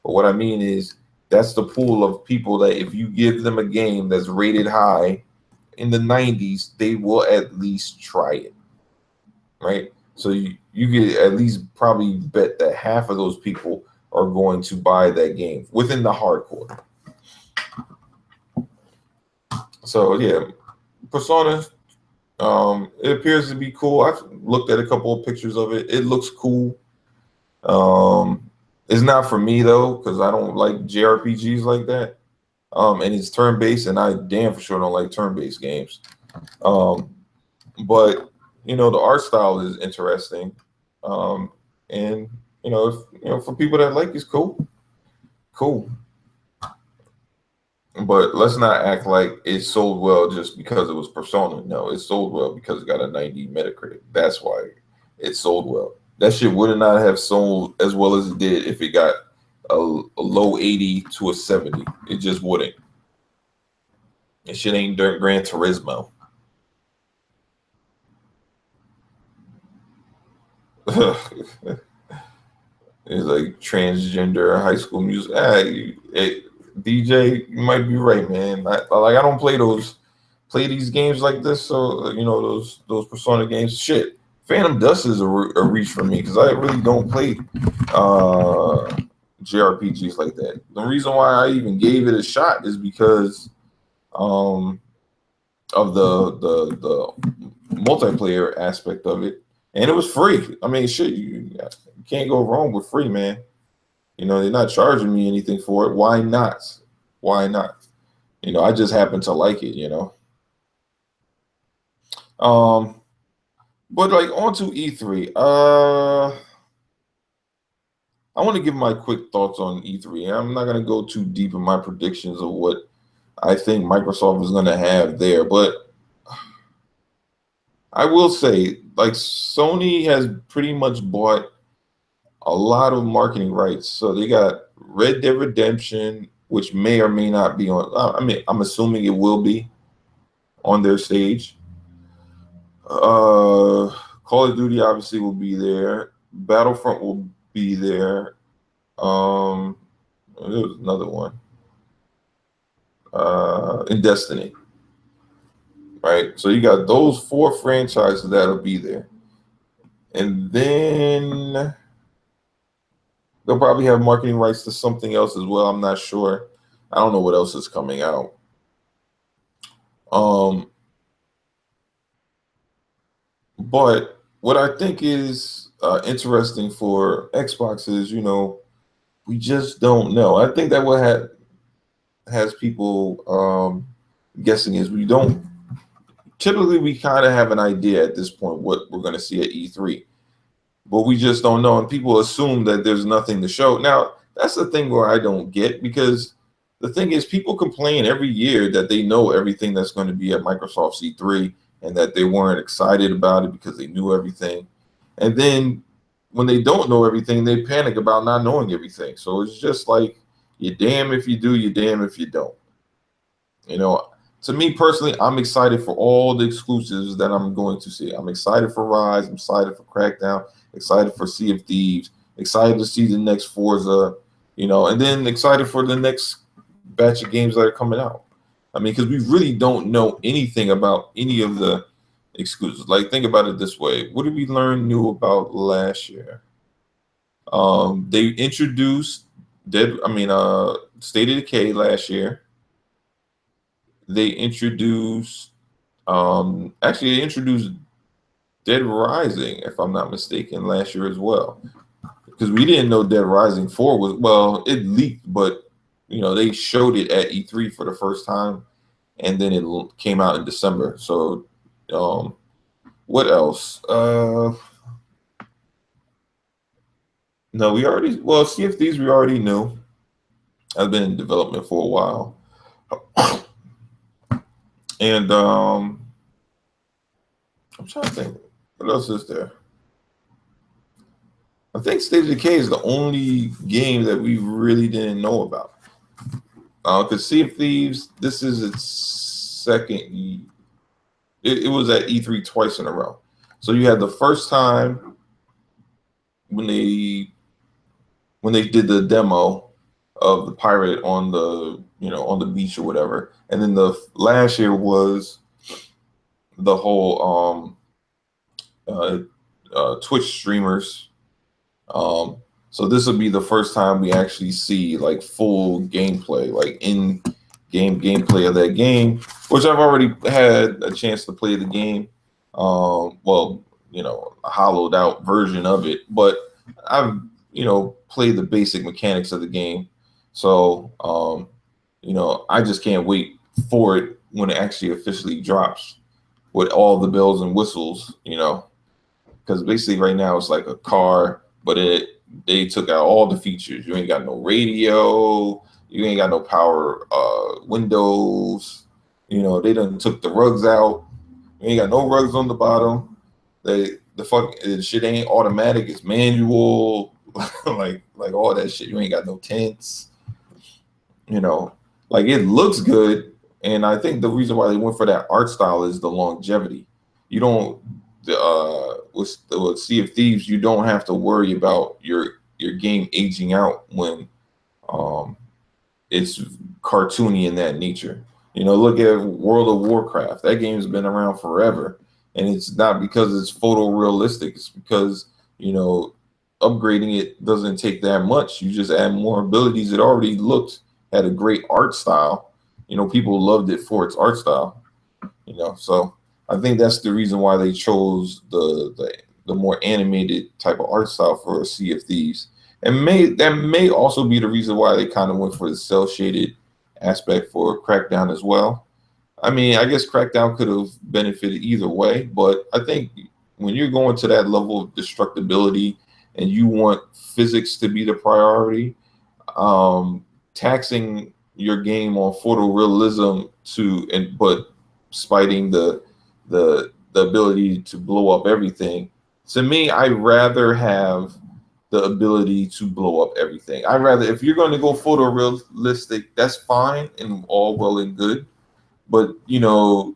But what I mean is that's the pool of people that if you give them a game that's rated high in the 90s, they will at least try it, right? So you could at least probably bet that half of those people are going to buy that game within the hardcore. So yeah, Persona, it appears to be cool. I've looked at a couple of pictures of it. It looks cool. It's not for me though, because I don't like JRPGs like that. And it's turn-based, and I damn for sure don't like turn-based games. But you know, the art style is interesting. And you know, if you know, for people that like it's cool. Cool. But let's not act like it sold well just because it was Persona. No, it sold well because it got a 90 Metacritic. That's why it sold well. That shit would not have sold as well as it did if it got a low 80 to a 70. It just wouldn't. It shit ain't Gran Turismo. It's like transgender high school music. DJ, you might be right, man. I don't play these games like this. So you know those Persona games. Shit, Phantom Dust is a reach for me because I really don't play JRPGs like that. The reason why I even gave it a shot is because of the multiplayer aspect of it, and it was free. I mean, shit, you can't go wrong with free, man. You know, they're not charging me anything for it. Why not? Why not? You know, I just happen to like it, you know. But like on to E3. I want to give my quick thoughts on E3. I'm not gonna go too deep in my predictions of what I think Microsoft is gonna have there, but I will say, like, Sony has pretty much bought a lot of marketing rights. So they got Red Dead Redemption, which may or may not be on. I mean, I'm assuming it will be on their stage. Call of Duty obviously will be there. Battlefront will be there. There was another one. In Destiny. Right? So you got those 4 franchises that'll be there. And then they'll probably have marketing rights to something else as well. I'm not sure. I don't know what else is coming out. But what I think is interesting for Xbox is, you know, we just don't know. I think that what has people guessing is we don't. Typically, we kind of have an idea at this point what we're going to see at E3. But we just don't know, and people assume that there's nothing to show. Now, that's the thing where I don't get, because the thing is, people complain every year that they know everything that's going to be at Microsoft's E3 and that they weren't excited about it because they knew everything. And then when they don't know everything, they panic about not knowing everything. So it's just like, you're damn if you do, you're damn if you don't. You know, to me personally, I'm excited for all the exclusives that I'm going to see. I'm excited for Rise. I'm excited for Crackdown. Excited for Sea of Thieves. Excited to see the next Forza. You know, and then excited for the next batch of games that are coming out. I mean, because we really don't know anything about any of the exclusives. Like, think about it this way. What did we learn new about last year? They introduced State of Decay last year. They introduced they introduced Dead Rising, if I'm not mistaken, last year as well. Because we didn't know Dead Rising 4 was, well, it leaked, but you know, they showed it at E3 for the first time, and then it came out in December. So what else? No, we already, well, Sea of Thieves we already knew. I've been in development for a while. And I'm trying to think, what else is there? I think State of Decay is the only game that we really didn't know about. Because Sea of Thieves, this is its second. It was at E3 twice in a row. So you had the first time when they did the demo of the pirate on the on the beach or whatever, and then the last year was the whole Twitch streamers. So this will be the first time we actually see like full gameplay, like in-game gameplay of that game, which I've already had a chance to play the game. Well, a hollowed out version of it, but I've played the basic mechanics of the game. So I just can't wait for it when it actually officially drops with all the bells and whistles, because basically right now it's like a car, but they took out all the features. You ain't got no radio, you ain't got no power windows, they done took the rugs out. You ain't got no rugs on the bottom. The shit ain't automatic, it's manual, like all that shit. You ain't got no tents, like it looks good. And I think the reason why they went for that art style is the longevity. You don't with Sea of Thieves, you don't have to worry about your game aging out when it's cartoony in that nature. Look at World of Warcraft. That game's been around forever, and it's not because it's photorealistic. It's because upgrading it doesn't take that much. You just add more abilities. It already had a great art style. People loved it for its art style. So I think that's the reason why they chose the more animated type of art style for Sea of Thieves. And that may also be the reason why they kind of went for the cell shaded aspect for Crackdown as well. I mean, I guess Crackdown could have benefited either way, but I think when you're going to that level of destructibility and you want physics to be the priority, taxing your game on photorealism but spiting the ability to blow up everything. To me, I'd rather have the ability to blow up everything. I'd rather, if you're going to go photorealistic, that's fine and all well and good. But those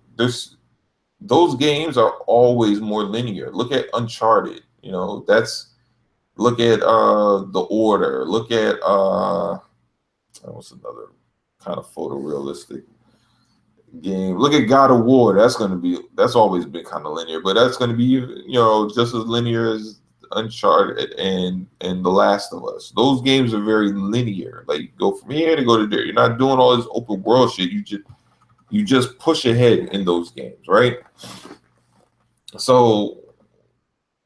games are always more linear. Look at Uncharted. Look at The Order. Look at what's another kind of photorealistic game. Look at God of War. That's always been kind of linear, but that's going to be just as linear as Uncharted and The Last of Us. Those games are very linear. Like, you go from here to go to there. You're not doing all this open world shit. You just push ahead in those games, right? So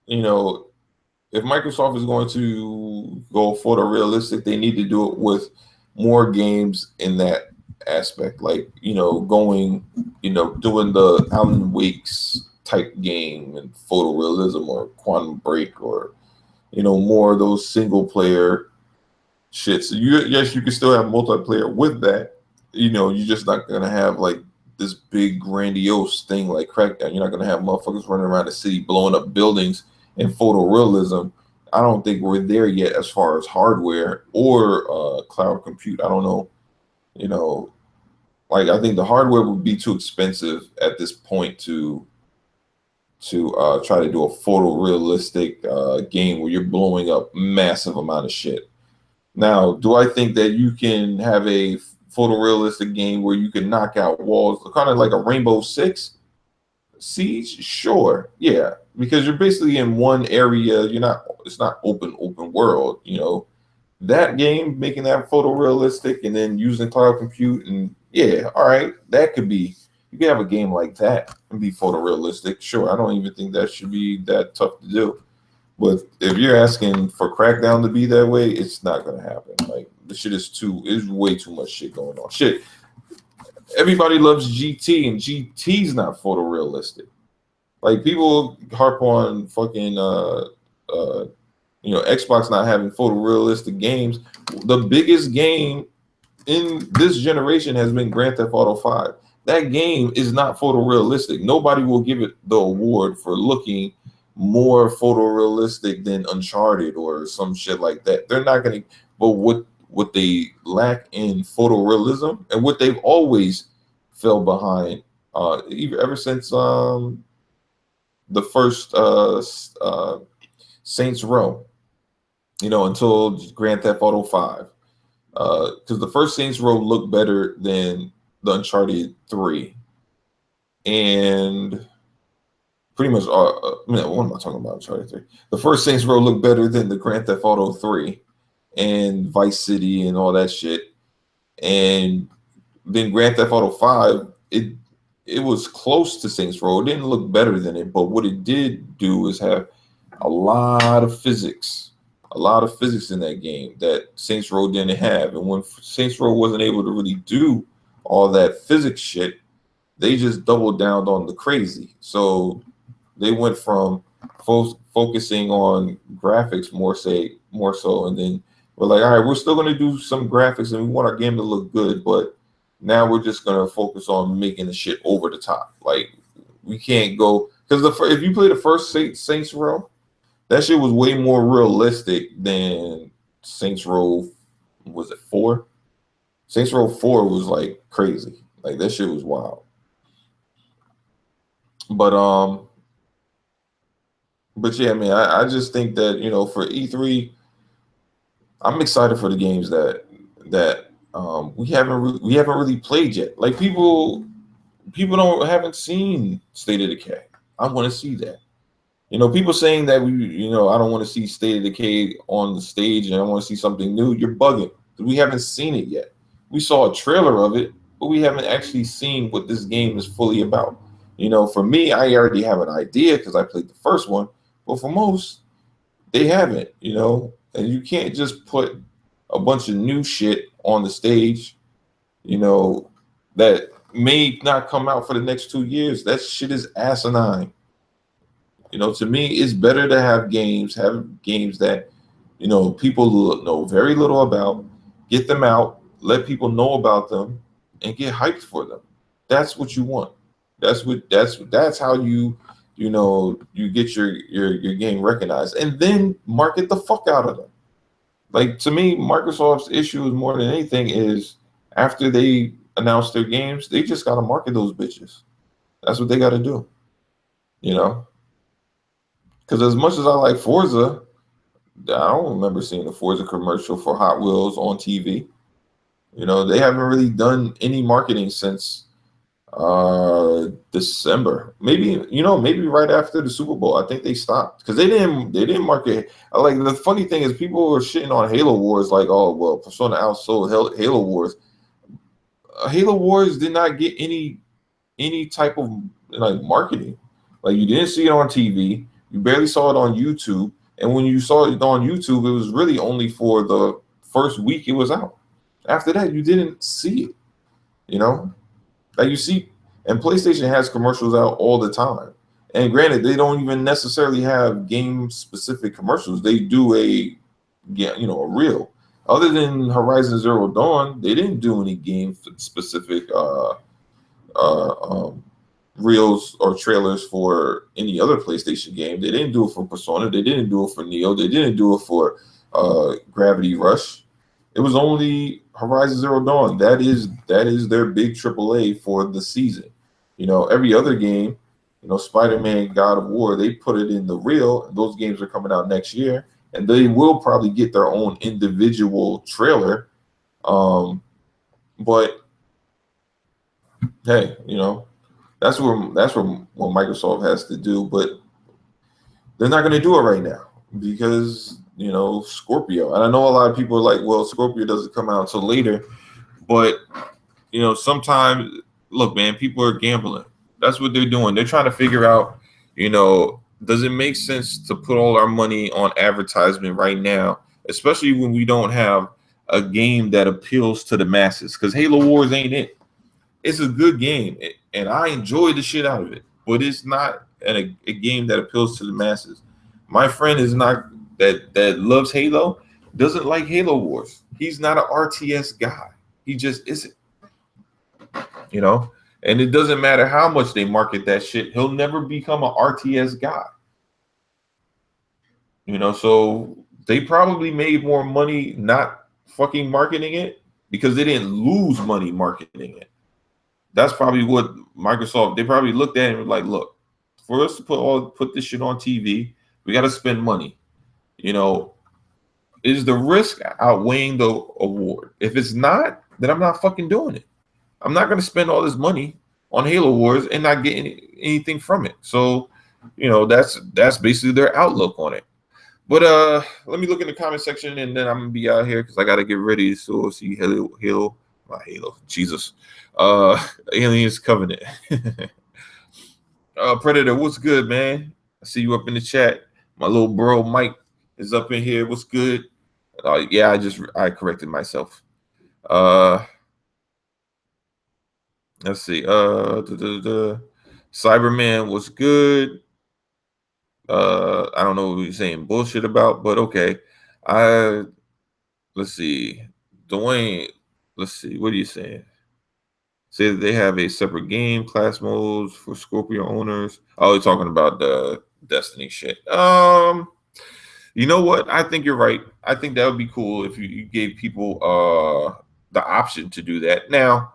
if Microsoft is going to go photorealistic, they need to do it with more games in that aspect, like doing the Alan Wake's type game and photorealism, or Quantum Break, or more of those single player shit. So yes, you can still have multiplayer with that. You're just not gonna have like this big grandiose thing like Crackdown. You're not gonna have motherfuckers running around the city blowing up buildings in photorealism. I don't think we're there yet as far as hardware or cloud compute. I don't know. Like, I think the hardware would be too expensive at this point to try to do a photorealistic game where you're blowing up massive amount of shit. Now, do I think that you can have a photorealistic game where you can knock out walls, kind of like a Rainbow Six Siege? Sure, yeah, because you're basically in one area. It's not open world. That game, making that photorealistic and then using cloud compute, and yeah, all right, that could be. You can have a game like that and be photorealistic. Sure, I don't even think that should be that tough to do. But if you're asking for Crackdown to be that way, it's not gonna happen. Like, the shit is way too much shit going on. Shit, everybody loves GT, and GT's not photorealistic. Like, people harp on fucking Xbox not having photorealistic games. The biggest game in this generation has been Grand Theft Auto 5. That game is not photorealistic. Nobody will give it the award for looking more photorealistic than Uncharted or some shit like that. They're not going to. But what they lack in photorealism and what they've always fell behind, ever since the first Saints Row, until Grand Theft Auto 5. Because the first Saints Row looked better than the Uncharted 3. And pretty much, what am I talking about? Uncharted 3. The first Saints Row looked better than the Grand Theft Auto 3 and Vice City and all that shit. And then Grand Theft Auto 5, it was close to Saints Row. It didn't look better than it, but what it did do is have a lot of physics in that game that Saints Row didn't have. And when Saints Row wasn't able to really do all that physics shit, they just doubled down on the crazy. So they went from focusing on graphics more so, and then we're like, all right, we're still going to do some graphics and we want our game to look good, but now we're just going to focus on making the shit over the top. Like, we can't go, because if you play the first Saints Row, that shit was way more realistic than Saints Row. Was it 4? Saints Row 4 was like crazy. Like, that shit was wild. But yeah, man, I just think that for E3, I'm excited for the games that we haven't really played yet. Like, people haven't seen State of Decay. I want to see that. People saying that I don't want to see State of Decay on the stage and I want to see something new. You're bugging. We haven't seen it yet. We saw a trailer of it, but we haven't actually seen what this game is fully about. For me, I already have an idea because I played the first one, but for most, they haven't, and you can't just put a bunch of new shit on the stage, that may not come out for the next 2 years. That shit is asinine. To me, it's better to have games that, people know very little about, get them out, let people know about them, and get hyped for them. That's what you want. That's how you get your game recognized, and then market the fuck out of them. Like, to me, Microsoft's issue is more than anything is after they announce their games, they just gotta market those bitches. That's what they gotta do. Because as much as I like Forza, I don't remember seeing a Forza commercial for Hot Wheels on TV. They haven't really done any marketing since December. Maybe right after the Super Bowl. I think they stopped because they didn't market. Like, the funny thing is, people were shitting on Halo Wars like, oh well, Persona outsold Halo Wars. Halo Wars did not get any type of like marketing. Like, you didn't see it on TV. You barely saw it on YouTube. And when you saw it on YouTube, it was really only for the first week it was out. After that, you didn't see it. Like, you see, and PlayStation has commercials out all the time. And granted, they don't even necessarily have game-specific commercials. They do a reel. Other than Horizon Zero Dawn, they didn't do any game-specific reels or trailers for any other PlayStation game. They didn't do it for Persona. They didn't do it for Neo. They didn't do it for Gravity Rush. It was only Horizon Zero Dawn. That is their big AAA for the season. Every other game, Spider-Man, God of War, they put it in the reel, and those games are coming out next year, and they will probably get their own individual trailer. But hey, that's what Microsoft has to do, but they're not going to do it right now because Scorpio. And I know a lot of people are like, well, Scorpio doesn't come out until later, but sometimes, look, man, people are gambling. That's what they're doing. They're trying to figure out, does it make sense to put all our money on advertisement right now, especially when we don't have a game that appeals to the masses? Because Halo Wars ain't it. It's a good game, and I enjoy the shit out of it, but it's not a game that appeals to the masses. My friend is not that loves Halo doesn't like Halo Wars. He's not an RTS guy. He just isn't. You know, and it doesn't matter how much they market that shit. He'll never become an RTS guy. You know, so they probably made more money not fucking marketing it because they didn't lose money marketing it. That's probably what Microsoft, they probably looked at it and were like, look, for us to put this shit on TV, we got to spend money. You know, is the risk outweighing the award? If it's not, then I'm not fucking doing it. I'm not going to spend all this money on Halo Wars and not get anything from it. So, you know, that's basically their outlook on it. But let me look in the comment section and then I'm gonna be out here because I gotta get ready. So see Halo, Jesus, Aliens Covenant. Predator, what's good, man? I see you up in the chat. My little bro Mike is up in here. What's good? Yeah, I corrected myself. Let's see. Cyberman was good. I don't know what you're saying bullshit about, but okay. Let's see. Dwayne, let's see. What are you saying? Say that they have a separate game, class modes for Scorpio owners. Oh, you're talking about the Destiny shit. You know what? I think you're right. I think that would be cool if you gave people the option to do that. Now,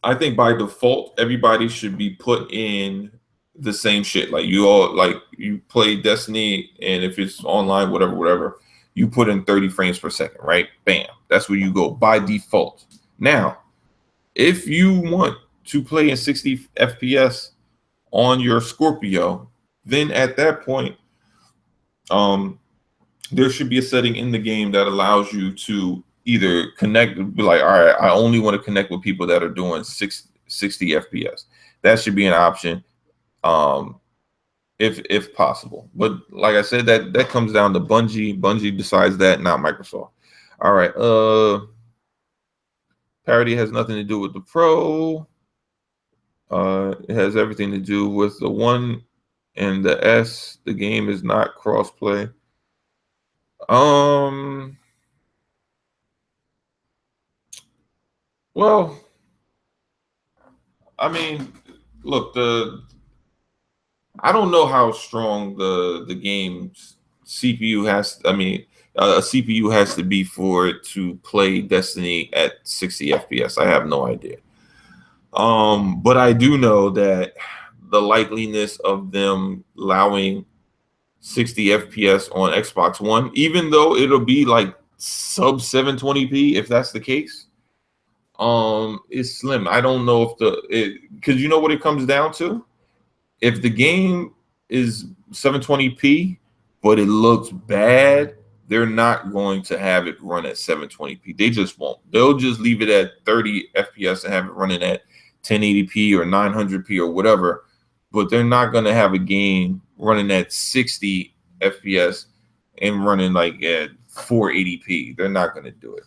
I think by default, everybody should be put in the same shit. Like you play Destiny, and if it's online, whatever, you put in 30 frames per second, right? Bam. That's where you go by default. Now, if you want to play in 60 FPS on your Scorpio, then at that point, there should be a setting in the game that allows you to either connect, be like, all right, I only want to connect with people that are doing 60 FPS. That should be an option. If possible, but like I said, that comes down to Bungie. Bungie decides that, not Microsoft. All right. Parity has nothing to do with the Pro. It has everything to do with the 1 and the S. The game is not crossplay. Well, I mean, look, I don't know how strong the game's CPU has. I mean, a CPU has to be for it to play Destiny at 60 FPS. I have no idea. But I do know that the likeliness of them allowing 60 FPS on Xbox One, even though it'll be like sub 720p, if that's the case, is slim. I don't know if because you know what it comes down to. If the game is 720p, but it looks bad, they're not going to have it run at 720p. They just won't. They'll just leave it at 30 FPS and have it running at 1080p or 900p or whatever. But they're not going to have a game running at 60 FPS and running like at 480p. They're not going to do it.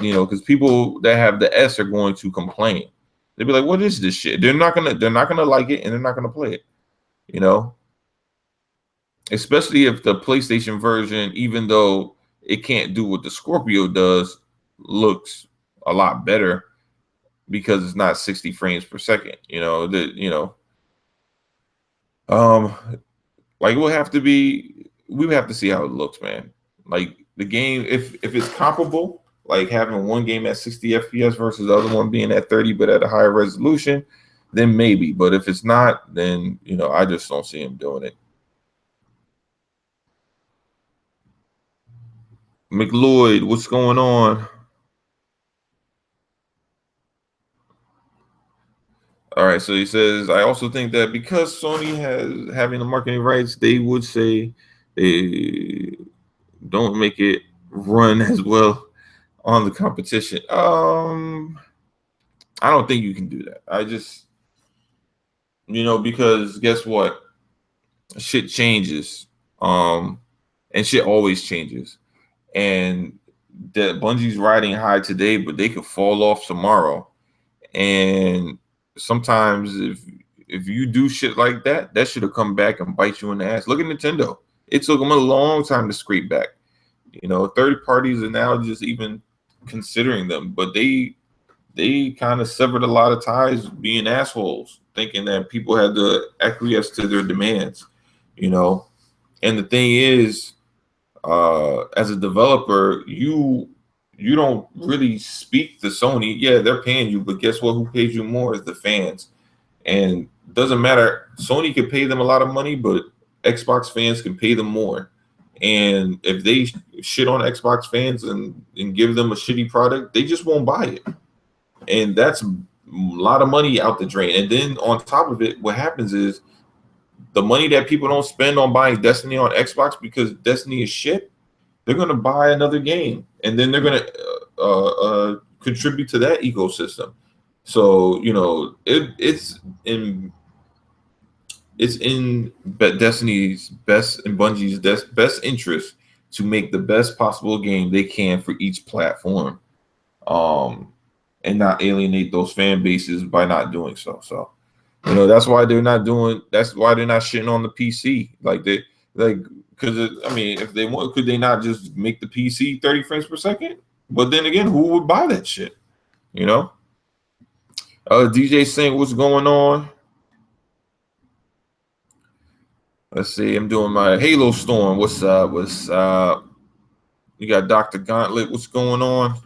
You know, because people that have the S are going to complain. They'd be like, "What is this shit?" They're not gonna like it, and they're not gonna play it. You know, especially if the PlayStation version, even though it can't do what the Scorpio does, looks a lot better because it's not 60 frames per second. You know, like we would have to see how it looks, man. Like the game, if it's comparable. Like having one game at 60 FPS versus the other one being at 30 but at a higher resolution, then maybe. But if it's not, then, you know, I just don't see him doing it. McLeod, what's going on? All right, so he says, I also think that because Sony has having the marketing rights, they would say they don't make it run as well on the competition. I don't think you can do that. I just, you know, because guess what? Shit changes. And shit always changes. And that Bungie's riding high today, but they could fall off tomorrow. And sometimes if you do shit like that, that should have come back and bite you in the ass. Look at Nintendo. It took them a long time to scrape back. You know, third parties are now just even considering them, but they kind of severed a lot of ties being assholes, thinking that people had to acquiesce to their demands, you know. And the thing is, as a developer, you don't really speak to Sony. Yeah, they're paying you, but guess what? Who pays you more is the fans. And it doesn't matter. Sony can pay them a lot of money, but Xbox fans can pay them more. And if they shit on Xbox fans and give them a shitty product, they just won't buy it. And that's a lot of money out the drain. And then on top of it, what happens is the money that people don't spend on buying Destiny on Xbox because Destiny is shit, they're going to buy another game. And then they're going to contribute to that ecosystem. So, you know, it's in Destiny's best and Bungie's best interest to make the best possible game they can for each platform, and not alienate those fan bases by not doing so. So, you know, that's why they're not shitting on the PC because I mean, if they want, could they not just make the PC 30 frames per second? But then again, who would buy that shit? You know. DJ saying what's going on? Let's see. I'm doing my Halo Storm. What's up? What's up? You got Dr. Gauntlet. What's going on?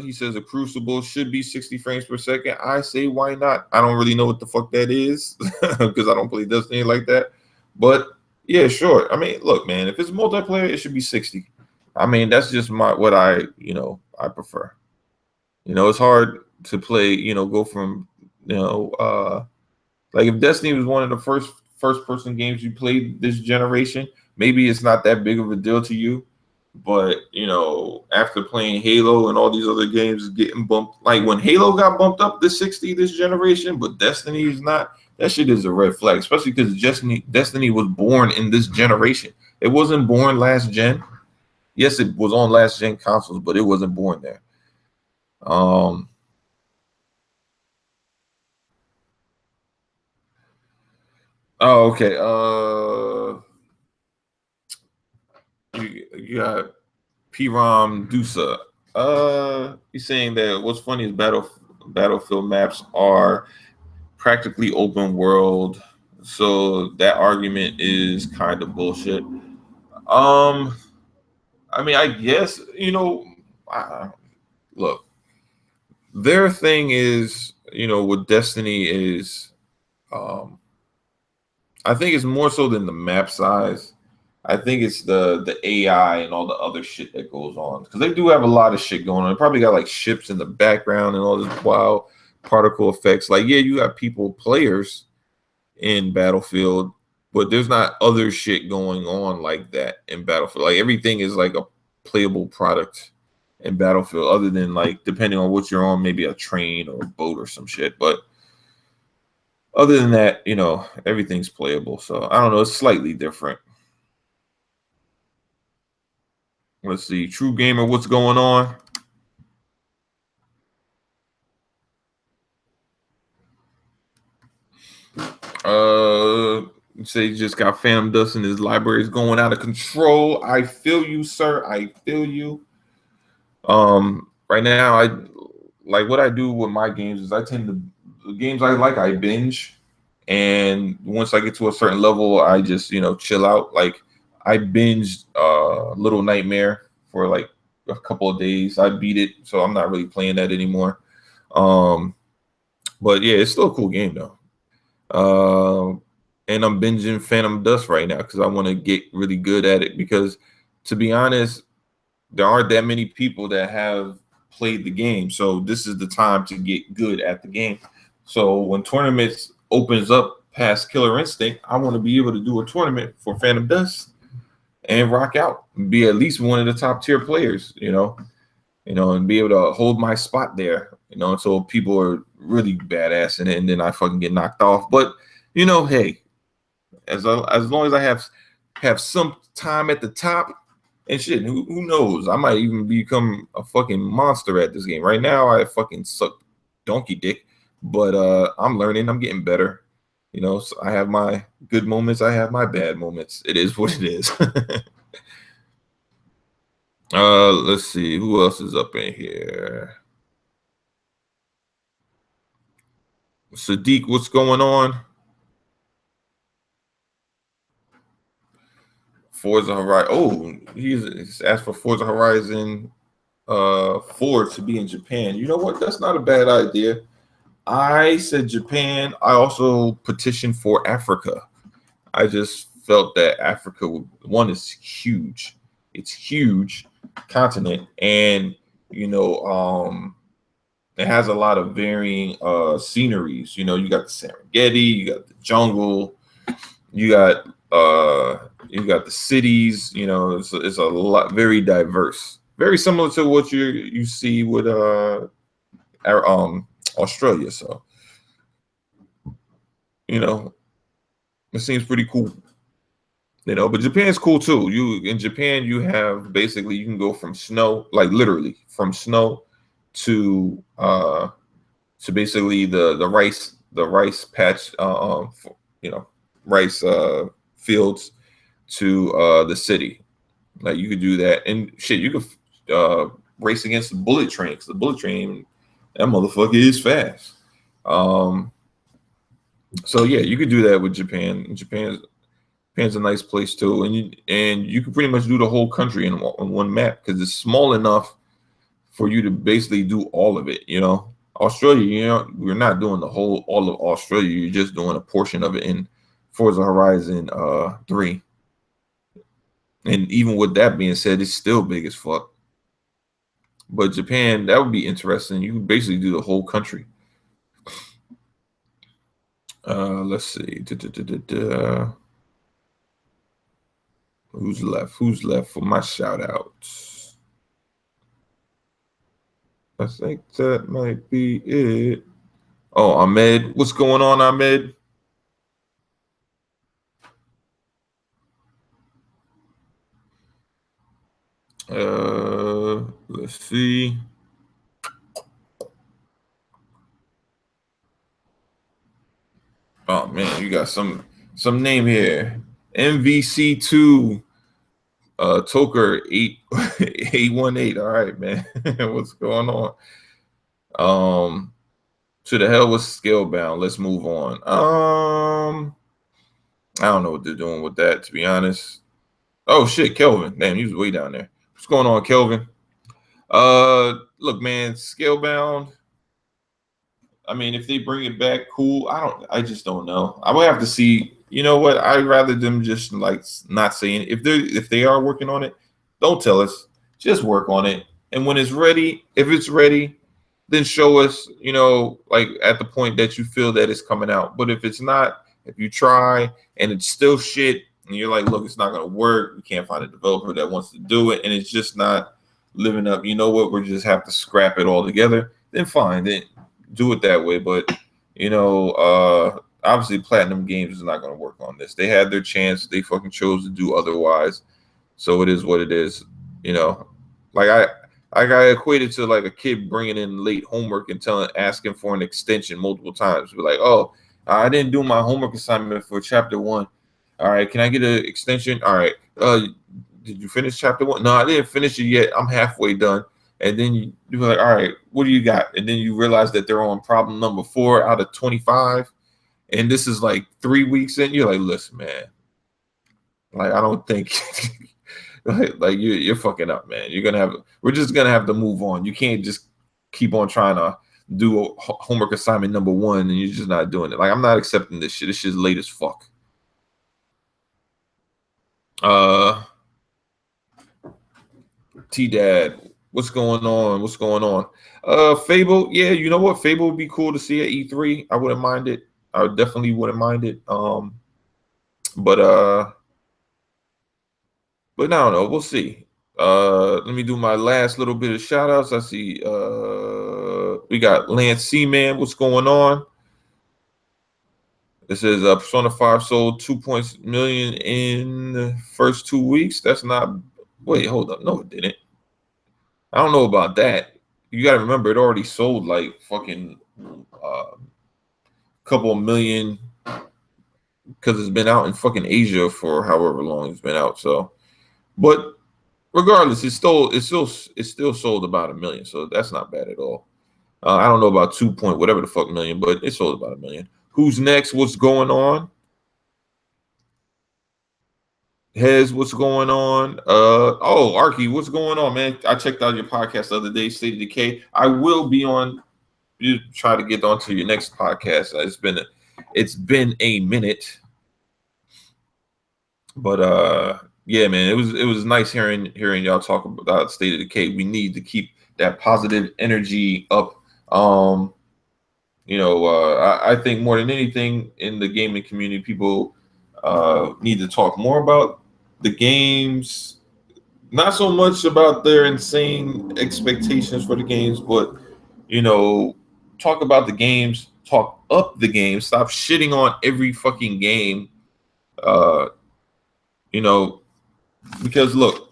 He says a Crucible should be 60 frames per second. I say why not? I don't really know what the fuck that is because I don't play Destiny like that. But yeah, sure. I mean, look, man, if it's multiplayer, it should be 60. I mean, that's just what I prefer. You know, it's hard to play, you know, go from, you know, like if Destiny was one of the first person games you played this generation, maybe it's not that big of a deal to you. But, you know, after playing Halo and all these other games getting bumped, like when Halo got bumped up to 60 this generation, but Destiny is not, that shit is a red flag, especially because Destiny was born in this generation. It wasn't born last gen. Yes, it was on last gen consoles, but it wasn't born there. Oh, okay. You got P-Rom Dusa. He's saying that what's funny is Battlefield maps are practically open world, so that argument is kind of bullshit. I mean, I guess, you know, look, their thing is, you know, with Destiny is, I think it's more so than the map size. I think it's the AI and all the other shit that goes on, because they do have a lot of shit going on. They probably got like ships in the background and all this wild particle effects. Like, yeah, you got players in Battlefield, but there's not other shit going on like that in Battlefield. Like everything is like a playable product in Battlefield, other than like depending on what you're on, maybe a train or a boat or some shit. But other than that, you know, everything's playable. So I don't know, it's slightly different. Let's see, True Gamer, what's going on? Say he just got Phantom Dust in his library is going out of control. I feel you, sir. I feel you. Right now, I like what I do with my games is I tend to the games I like, I binge, and once I get to a certain level, I just, you know, chill out. Like I binged Little Nightmare for like a couple of days. I beat it, so I'm not really playing that anymore. But yeah, it's still a cool game though. And I'm binging Phantom Dust right now because I want to get really good at it, because to be honest, there aren't that many people that have played the game. So this is the time to get good at the game. So when tournaments opens up past Killer Instinct, I want to be able to do a tournament for Phantom Dust and rock out, and be at least one of the top tier players, you know, and be able to hold my spot there, you know, until people are really badass in it, and then I fucking get knocked off. But you know, hey, as long as I have some time at the top and shit, who knows? I might even become a fucking monster at this game. Right now, I fucking suck donkey dick, But I'm learning. I'm getting better. You know, so I have my good moments. I have my bad moments. It is what it is. Let's see who else is up in here. Sadiq, what's going on? Forza Horizon. Oh, he's asked for Forza Horizon 4 to be in Japan. You know what? That's not a bad idea. I said Japan. I also petitioned for Africa. I just felt that Africa, one, is huge. It's huge continent, and you know, it has a lot of varying sceneries. You know, you got the Serengeti, you got the jungle, you got the cities. You know, it's a lot, very diverse, very similar to what you see with Australia. So, you know, it seems pretty cool. You know, but Japan's cool too. In Japan, you have basically, you can go from snow, like literally from snow to basically the rice patch, you know, rice fields to the city. Like you could do that, and shit, you could race against the bullet train, because the bullet train, that motherfucker is fast. So yeah, you could do that with Japan. Japan's a nice place too, and you can pretty much do the whole country on one map, because it's small enough for you to basically do all of it. You know, Australia, you know, we're not doing all of Australia. You're just doing a portion of it in Forza Horizon 3. And even with that being said, it's still big as fuck. But Japan, that would be interesting. You can basically do the whole country. Let's see. Who's left? Who's left for my shout outs? I think that might be it. Oh, Ahmed. What's going on, Ahmed? Let's see. Oh man, you got some name here. MVC2 Toker 818. All right, man. What's going on? To the hell with Scalebound. Let's move on. I don't know what they're doing with that, to be honest. Oh shit, Kelvin. Damn, he was way down there. What's going on, Kelvin? Look, man, Scalebound. I mean, if they bring it back, cool. I just don't know. I would have to see. You know what? I'd rather them just like not saying it. If they are working on it, don't tell us. Just work on it. And when it's ready, if it's ready, then show us, you know, like at the point that you feel that it's coming out. But if it's not, if you try and it's still shit, and you're like, look, it's not gonna work. We can't find a developer that wants to do it, and it's just not living up. You know what? We just have to scrap it all together. Then fine. Then do it that way. But you know, obviously Platinum Games is not going to work on this. They had their chance. They fucking chose to do otherwise. So it is what it is. You know, like I got equated to like a kid bringing in late homework and asking for an extension multiple times. Be like, oh, I didn't do my homework assignment for chapter 1. All right, can I get an extension? All right. Did you finish chapter 1? No, I didn't finish it yet. I'm halfway done. And then you're like, all right, what do you got? And then you realize that they're on problem number 4 out of 25. And this is like 3 weeks in. You're like, listen, man. Like, I don't think like you're fucking up, man. We're just gonna have to move on. You can't just keep on trying to do a homework assignment number 1 and you're just not doing it. Like, I'm not accepting this shit. This shit's late as fuck. T-Dad, what's going on? What's going on? Fable, yeah, you know what? Fable would be cool to see at E3. I wouldn't mind it. I definitely wouldn't mind it. But I don't know. We'll see. Let me do my last little bit of shout outs. I see we got Lance Seaman. What's going on? This is Persona 5 sold 2 million in the first 2 weeks. That's not. Wait, hold up. No, it didn't. I don't know about that. You got to remember, it already sold like fucking couple of million because it's been out in fucking Asia for however long it's been out. So, but regardless, it's still sold about 1 million. So that's not bad at all. I don't know about 2 point whatever the fuck million, but it sold about 1 million. Who's next? What's going on? Hez, what's going on? Oh, Arky, what's going on, man? I checked out your podcast the other day, State of Decay. I will be on. You try to get onto your next podcast. It's been a minute, but yeah, man, it was nice hearing y'all talk about State of Decay. We need to keep that positive energy up. I think more than anything in the gaming community, people need to talk more about the games, not so much about their insane expectations for the games, but talk about the games, talk up the game, stop shitting on every fucking game. Because look,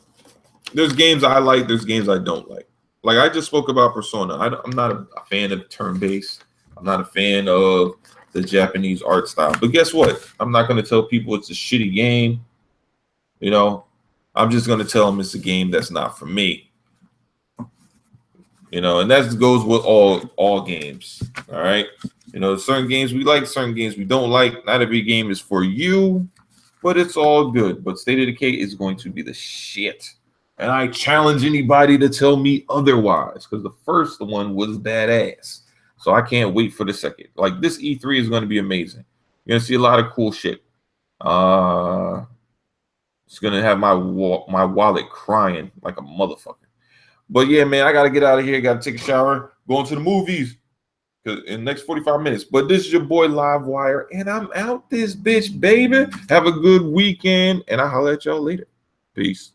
there's games I like, there's games I don't like. Like I just spoke about Persona. I'm not a fan of turn-based. I'm not a fan of the Japanese art style. But guess what? I'm not going to tell people it's a shitty game. I'm just going to tell them it's a game that's not for me. And that goes with all games. All right. Certain games we like, certain games we don't like. Not every game is for you, but it's all good. But State of Decay is going to be the shit. And I challenge anybody to tell me otherwise, because the first one was badass. So I can't wait for the second. Like this E3 is going to be amazing. You're going to see a lot of cool shit. It's going to have my wallet crying like a motherfucker. But yeah, man, I got to get out of here. Got to take a shower, going to the movies in the next 45 minutes. But this is your boy Livewire, and I'm out this bitch, baby. Have a good weekend, and I'll holler at y'all later. Peace.